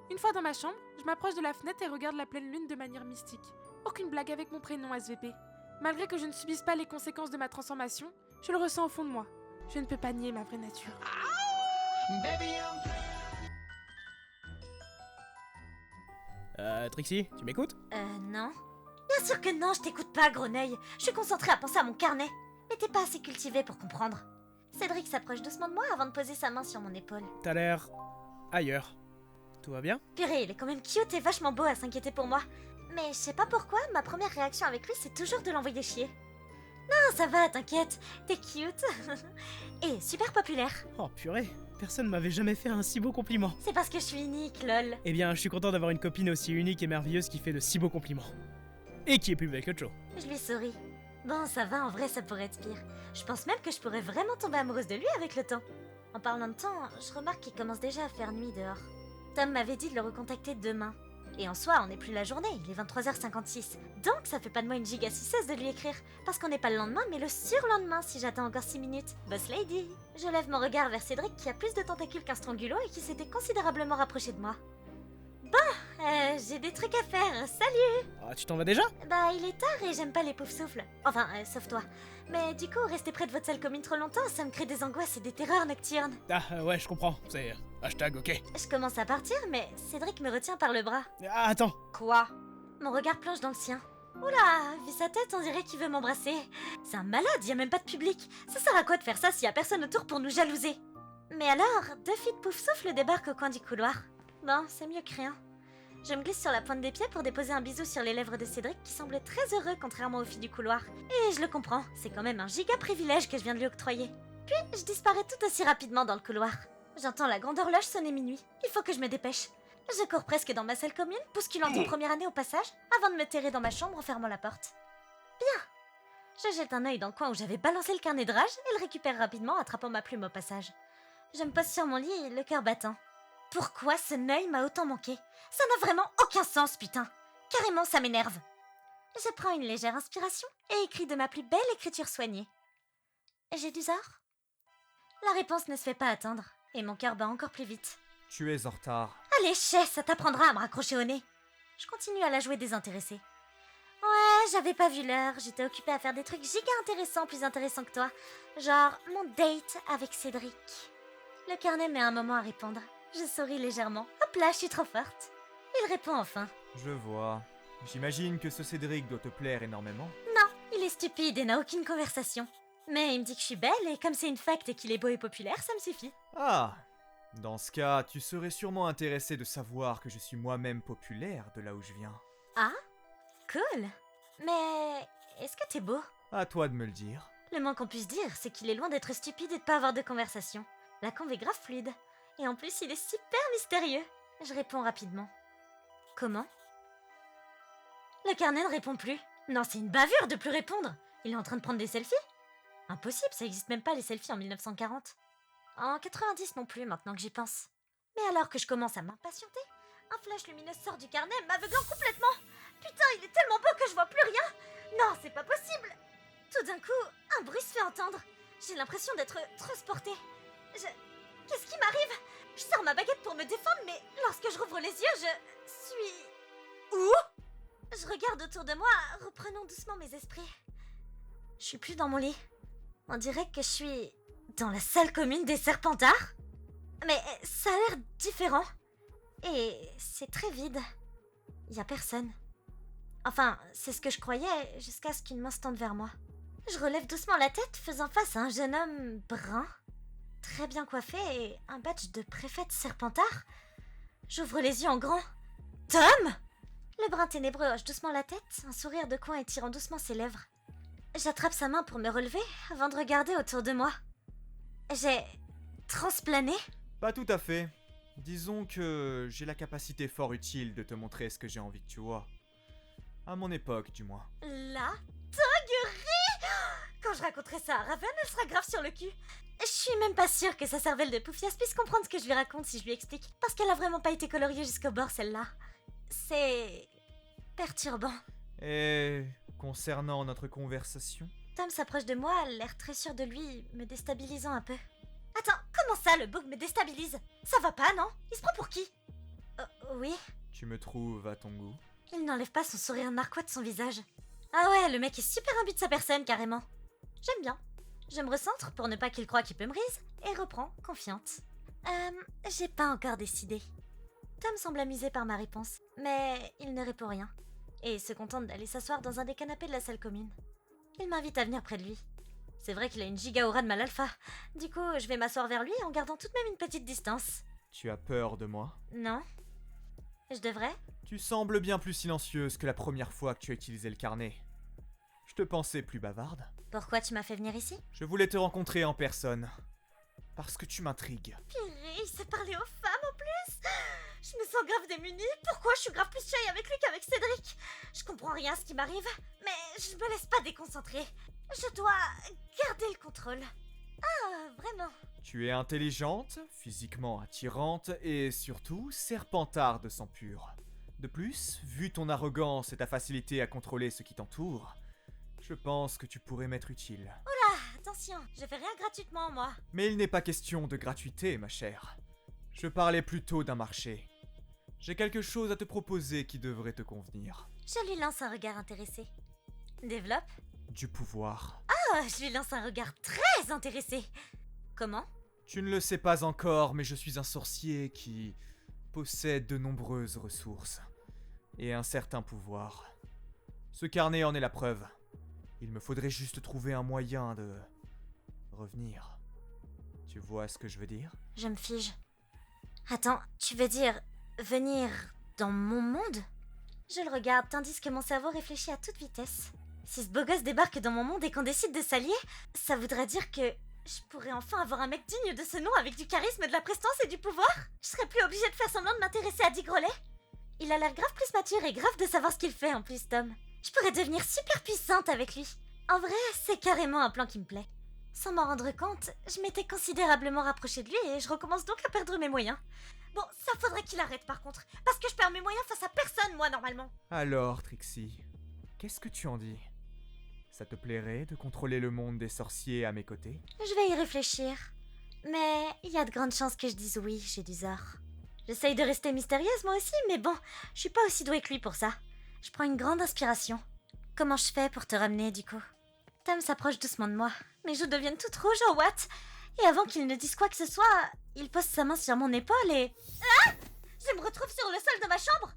Une fois dans ma chambre, je m'approche de la fenêtre et regarde la pleine lune de manière mystique. Aucune blague avec mon prénom SVP. Malgré que je ne subisse pas les conséquences de ma transformation, je le ressens au fond de moi. Je ne peux pas nier ma vraie nature. Trixie, tu m'écoutes? Non. Bien sûr que non, je t'écoute pas, Greneuil. Je suis concentrée à penser à mon carnet. Mais t'es pas assez cultivé pour comprendre. Cédric s'approche doucement de moi avant de poser sa main sur mon épaule. T'as l'air... ailleurs. Tout va bien? Purée, il est quand même cute et vachement beau à s'inquiéter pour moi. Mais je sais pas pourquoi, ma première réaction avec lui, c'est toujours de l'envoyer chier. Non, ça va, t'inquiète, t'es cute. Et super populaire. Oh purée, personne m'avait jamais fait un si beau compliment. C'est parce que je suis unique, lol. Eh bien, je suis content d'avoir une copine aussi unique et merveilleuse qui fait de si beaux compliments. Et qui est plus belle que Joe. Je lui souris. Bon, ça va, en vrai, ça pourrait être pire. Je pense même que je pourrais vraiment tomber amoureuse de lui avec le temps. En parlant de temps, je remarque qu'il commence déjà à faire nuit dehors. Tom m'avait dit de le recontacter demain. Et en soi, on n'est plus la journée, il est 23h56. Donc ça fait pas de moi une giga 6 de lui écrire. Parce qu'on n'est pas le lendemain, mais le surlendemain si j'attends encore 6 minutes. Boss lady. Je lève mon regard vers Cédric qui a plus de tentacules qu'un strangulo et qui s'était considérablement rapproché de moi. Bon, j'ai des trucs à faire, salut! Ah, tu t'en vas déjà? Bah, il est tard et j'aime pas les poufs-souffles. Enfin, sauf toi. Mais du coup, rester près de votre salle commune trop longtemps, ça me crée des angoisses et des terreurs nocturnes. Ah, ouais, je comprends. C'est... hashtag ok. Je commence à partir, mais Cédric me retient par le bras. Ah, attends. Quoi? Mon regard plonge dans le sien. Oula, vu sa tête, on dirait qu'il veut m'embrasser. C'est un malade, y a même pas de public. Ça sert à quoi de faire ça s'il y a personne autour pour nous jalouser? Mais alors, 2 filles de poufs-souffles débarquent au coin du couloir. Bon, c'est mieux que rien. Je me glisse sur la pointe des pieds pour déposer un bisou sur les lèvres de Cédric qui semble très heureux contrairement aux filles du couloir. Et je le comprends, c'est quand même un giga privilège que je viens de lui octroyer. Puis, je disparais tout aussi rapidement dans le couloir. J'entends la grande horloge sonner minuit. Il faut que je me dépêche. Je cours presque dans ma salle commune, bousculant en première année au passage, avant de me terrer dans ma chambre en fermant la porte. Bien. Je jette un œil dans le coin où j'avais balancé le carnet de rage et le récupère rapidement, attrapant ma plume au passage. Je me pose sur mon lit, le cœur battant. Pourquoi ce œil m'a autant manqué? Ça n'a vraiment aucun sens, putain. Carrément, ça m'énerve. Je prends une légère inspiration et écris de ma plus belle écriture soignée. J'ai du sort? La réponse ne se fait pas attendre, et mon cœur bat encore plus vite. Tu es en retard. Allez, chais, ça t'apprendra à me raccrocher au nez. Je continue à la jouer désintéressée. Ouais, j'avais pas vu l'heure. J'étais occupée à faire des trucs giga intéressants, plus intéressants que toi. Genre mon date avec Cédric. Le carnet met un moment à répondre. Je souris légèrement. Hop là, je suis trop forte. Il répond enfin. Je vois. J'imagine que ce Cédric doit te plaire énormément. Non, il est stupide et n'a aucune conversation. Mais il me dit que je suis belle et comme c'est une fact et qu'il est beau et populaire, ça me suffit. Ah! Dans ce cas, tu serais sûrement intéressé de savoir que je suis moi-même populaire de là où je viens. Ah? Cool. Mais est-ce que t'es beau? À toi de me le dire. Le moins qu'on puisse dire, c'est qu'il est loin d'être stupide et de pas avoir de conversation. La conve est grave fluide. Et en plus, il est super mystérieux. Je réponds rapidement. Comment? Le carnet ne répond plus. Non, c'est une bavure de plus répondre. Il est en train de prendre des selfies? Impossible, ça existe même pas les selfies en 1940. En 90 non plus, maintenant que j'y pense. Mais alors que je commence à m'impatienter, un flash lumineux sort du carnet, m'aveuglant complètement. Putain, il est tellement beau que je vois plus rien. Non, c'est pas possible. Tout d'un coup, un bruit se fait entendre. J'ai l'impression d'être transportée. Qu'est-ce qui m'arrive? Je sors ma baguette pour me défendre, mais lorsque je rouvre les yeux, je suis... Où? Je regarde autour de moi, reprenant doucement mes esprits. Je suis plus dans mon lit. On dirait que je suis dans la salle commune des Serpentards. Mais ça a l'air différent. Et c'est très vide. Y a personne. Enfin, c'est ce que je croyais jusqu'à ce qu'une main se tende vers moi. Je relève doucement la tête, faisant face à un jeune homme brun, très bien coiffé et un badge de préfet de Serpentard. J'ouvre les yeux en grand. Tom! Le brun ténébreux hoche doucement la tête, un sourire de coin étirant doucement ses lèvres. J'attrape sa main pour me relever avant de regarder autour de moi. J'ai transplané? Pas tout à fait. Disons que j'ai la capacité fort utile de te montrer ce que j'ai envie que tu vois. À mon époque, du moins. La dinguerie! Quand je raconterai ça à Raven, elle sera grave sur le cul. Je suis même pas sûre que sa cervelle de Poufias puisse comprendre ce que je lui raconte si je lui explique, parce qu'elle a vraiment pas été coloriée jusqu'au bord, celle-là. C'est... perturbant. Et concernant notre conversation? Tom s'approche de moi, l'air très sûr de lui, me déstabilisant un peu. Attends, comment ça le bug me déstabilise? Ça va pas, non? Il se prend pour qui? Oui. Tu me trouves à ton goût? Il n'enlève pas son sourire narquois de son visage. Ah ouais, le mec est super imbu de sa personne, carrément. J'aime bien. Je me recentre pour ne pas qu'il croie qu'il peut me rise, et reprends, confiante. J'ai pas encore décidé. Tom semble amusé par ma réponse, mais il ne répond rien, et se contente d'aller s'asseoir dans un des canapés de la salle commune. Il m'invite à venir près de lui. C'est vrai qu'il a une giga aura de mal alpha. Du coup, je vais m'asseoir vers lui en gardant tout de même une petite distance. Tu as peur de moi? Non. Je devrais? Tu sembles bien plus silencieuse que la première fois que tu as utilisé le carnet. Je te pensais plus bavarde. Pourquoi tu m'as fait venir ici? Je voulais te rencontrer en personne. Parce que tu m'intrigues. Purée, il sait parler aux femmes en plus! Je me sens grave démunie. Pourquoi je suis grave plus shy avec lui qu'avec Cédric? Je comprends rien à ce qui m'arrive, mais je me laisse pas déconcentrer. Je dois garder le contrôle. Ah, vraiment? Tu es intelligente, physiquement attirante et surtout serpentard de sang pur. De plus, vu ton arrogance et ta facilité à contrôler ce qui t'entoure, je pense que tu pourrais m'être utile. Oula, attention, je fais rien gratuitement, moi. Mais il n'est pas question de gratuité, ma chère. Je parlais plutôt d'un marché. J'ai quelque chose à te proposer qui devrait te convenir. Je lui lance un regard intéressé. Développe. Du pouvoir. Ah, je lui lance un regard très intéressé. Comment? Tu ne le sais pas encore, mais je suis un sorcier qui possède de nombreuses ressources. Et un certain pouvoir. Ce carnet en est la preuve. Il me faudrait juste trouver un moyen de... revenir. Tu vois ce que je veux dire? Je me fige. Attends, tu veux dire... venir dans mon monde? Je le regarde tandis que mon cerveau réfléchit à toute vitesse. Si ce beau gosse débarque dans mon monde et qu'on décide de s'allier, ça voudrait dire que je pourrais enfin avoir un mec digne de ce nom avec du charisme, de la prestance et du pouvoir. Je serais plus obligée de faire semblant de m'intéresser à Dick Grolet. Il a l'air grave plus mature et grave de savoir ce qu'il fait en plus, Tom. Je pourrais devenir super puissante avec lui. En vrai, c'est carrément un plan qui me plaît. Sans m'en rendre compte, je m'étais considérablement rapprochée de lui et je recommence donc à perdre mes moyens. Bon, ça faudrait qu'il arrête par contre, parce que je perds mes moyens face à personne, moi, normalement. Alors, Trixie, qu'est-ce que tu en dis? Ça te plairait de contrôler le monde des sorciers à mes côtés? Je vais y réfléchir. Mais il y a de grandes chances que je dise oui, j'ai du zor. J'essaye de rester mystérieuse moi aussi, mais bon, je suis pas aussi douée que lui pour ça. Je prends une grande inspiration. Comment je fais pour te ramener, du coup? Tom s'approche doucement de moi. Mes joues deviennent toutes rouges, oh what? Et avant qu'il ne dise quoi que ce soit, il pose sa main sur mon épaule et... Ah! Je me retrouve sur le sol de ma chambre!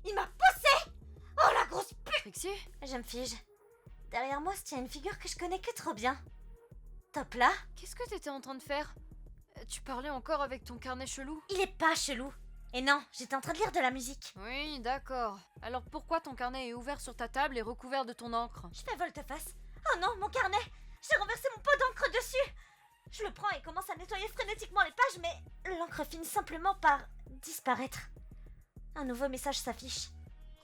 Il m'a poussée! Oh la grosse pute! Trixie? Je me fige. Derrière moi se tient une figure que je connais que trop bien. Top là? Qu'est-ce que t'étais en train de faire? Tu parlais encore avec ton carnet chelou? Il est pas chelou. Et non, j'étais en train de lire de la musique. Oui, d'accord. Alors pourquoi ton carnet est ouvert sur ta table et recouvert de ton encre? Je fais volte-face. Oh non, mon carnet! J'ai renversé mon pot d'encre dessus! Je le prends et commence à nettoyer frénétiquement les pages, mais l'encre finit simplement par disparaître. Un nouveau message s'affiche.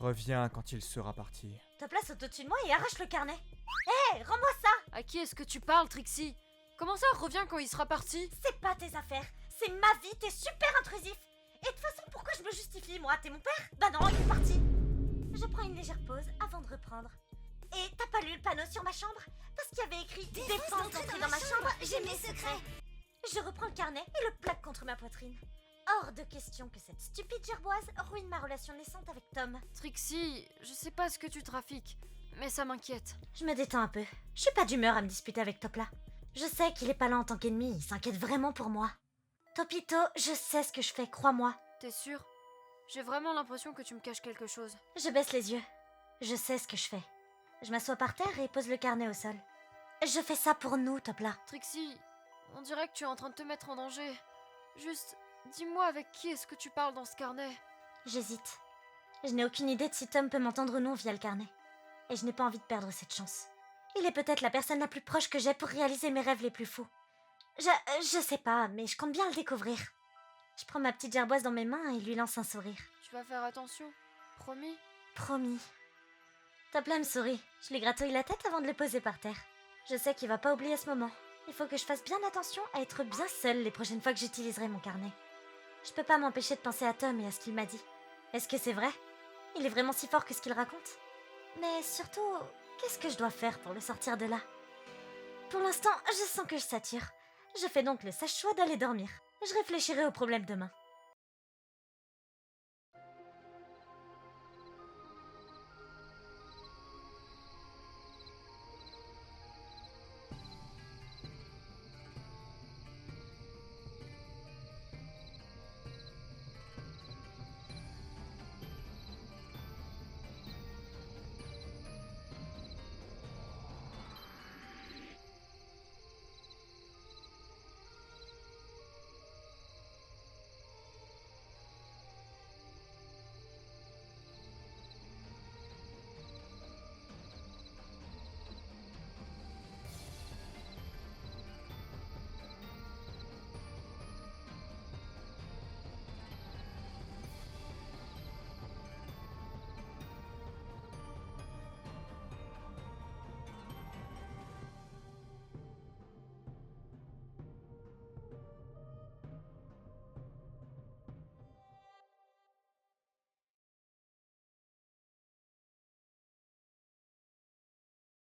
Reviens quand il sera parti. Top là saute au-dessus de moi et arrache le carnet. Hé, rends-moi ça! À qui est-ce que tu parles, Trixie? Comment ça, reviens quand il sera parti? C'est pas tes affaires, c'est ma vie, t'es super intrusif! Et de toute façon, pourquoi je me justifie, moi? T'es mon père? Bah non, il est parti! Je prends une légère pause avant de reprendre. Et t'as pas lu le panneau sur ma chambre? Parce qu'il y avait écrit « Défense d'entrer dans ma chambre, j'ai mes secrets !» Je reprends le carnet et le plaque contre ma poitrine. Hors de question que cette stupide gerboise ruine ma relation naissante avec Tom. Trixie, je sais pas ce que tu trafiques, mais ça m'inquiète. Je me détends un peu. Je suis pas d'humeur à me disputer avec Topla. Je sais qu'il est pas là en tant qu'ennemi, il s'inquiète vraiment pour moi. Topito, je sais ce que je fais, crois-moi. T'es sûre? J'ai vraiment l'impression que tu me caches quelque chose. Je baisse les yeux. Je sais ce que je fais. Je m'assois par terre et pose le carnet au sol. Je fais ça pour nous, Topla. Trixie, on dirait que tu es en train de te mettre en danger. Juste, dis-moi avec qui est-ce que tu parles dans ce carnet? J'hésite. Je n'ai aucune idée de si Tom peut m'entendre ou non via le carnet. Et je n'ai pas envie de perdre cette chance. Il est peut-être la personne la plus proche que j'ai pour réaliser mes rêves les plus fous. Je sais pas, mais je compte bien le découvrir. Je prends ma petite gerboise dans mes mains et lui lance un sourire. Tu vas faire attention, promis? Promis. Topla me sourit. Je lui gratouille la tête avant de le poser par terre. Je sais qu'il va pas oublier ce moment. Il faut que je fasse bien attention à être bien seule les prochaines fois que j'utiliserai mon carnet. Je peux pas m'empêcher de penser à Tom et à ce qu'il m'a dit. Est-ce que c'est vrai? Il est vraiment si fort que ce qu'il raconte? Mais surtout, qu'est-ce que je dois faire pour le sortir de là? Pour l'instant, je sens que je sature. Je fais donc le sage choix d'aller dormir. Je réfléchirai aux problèmes demain.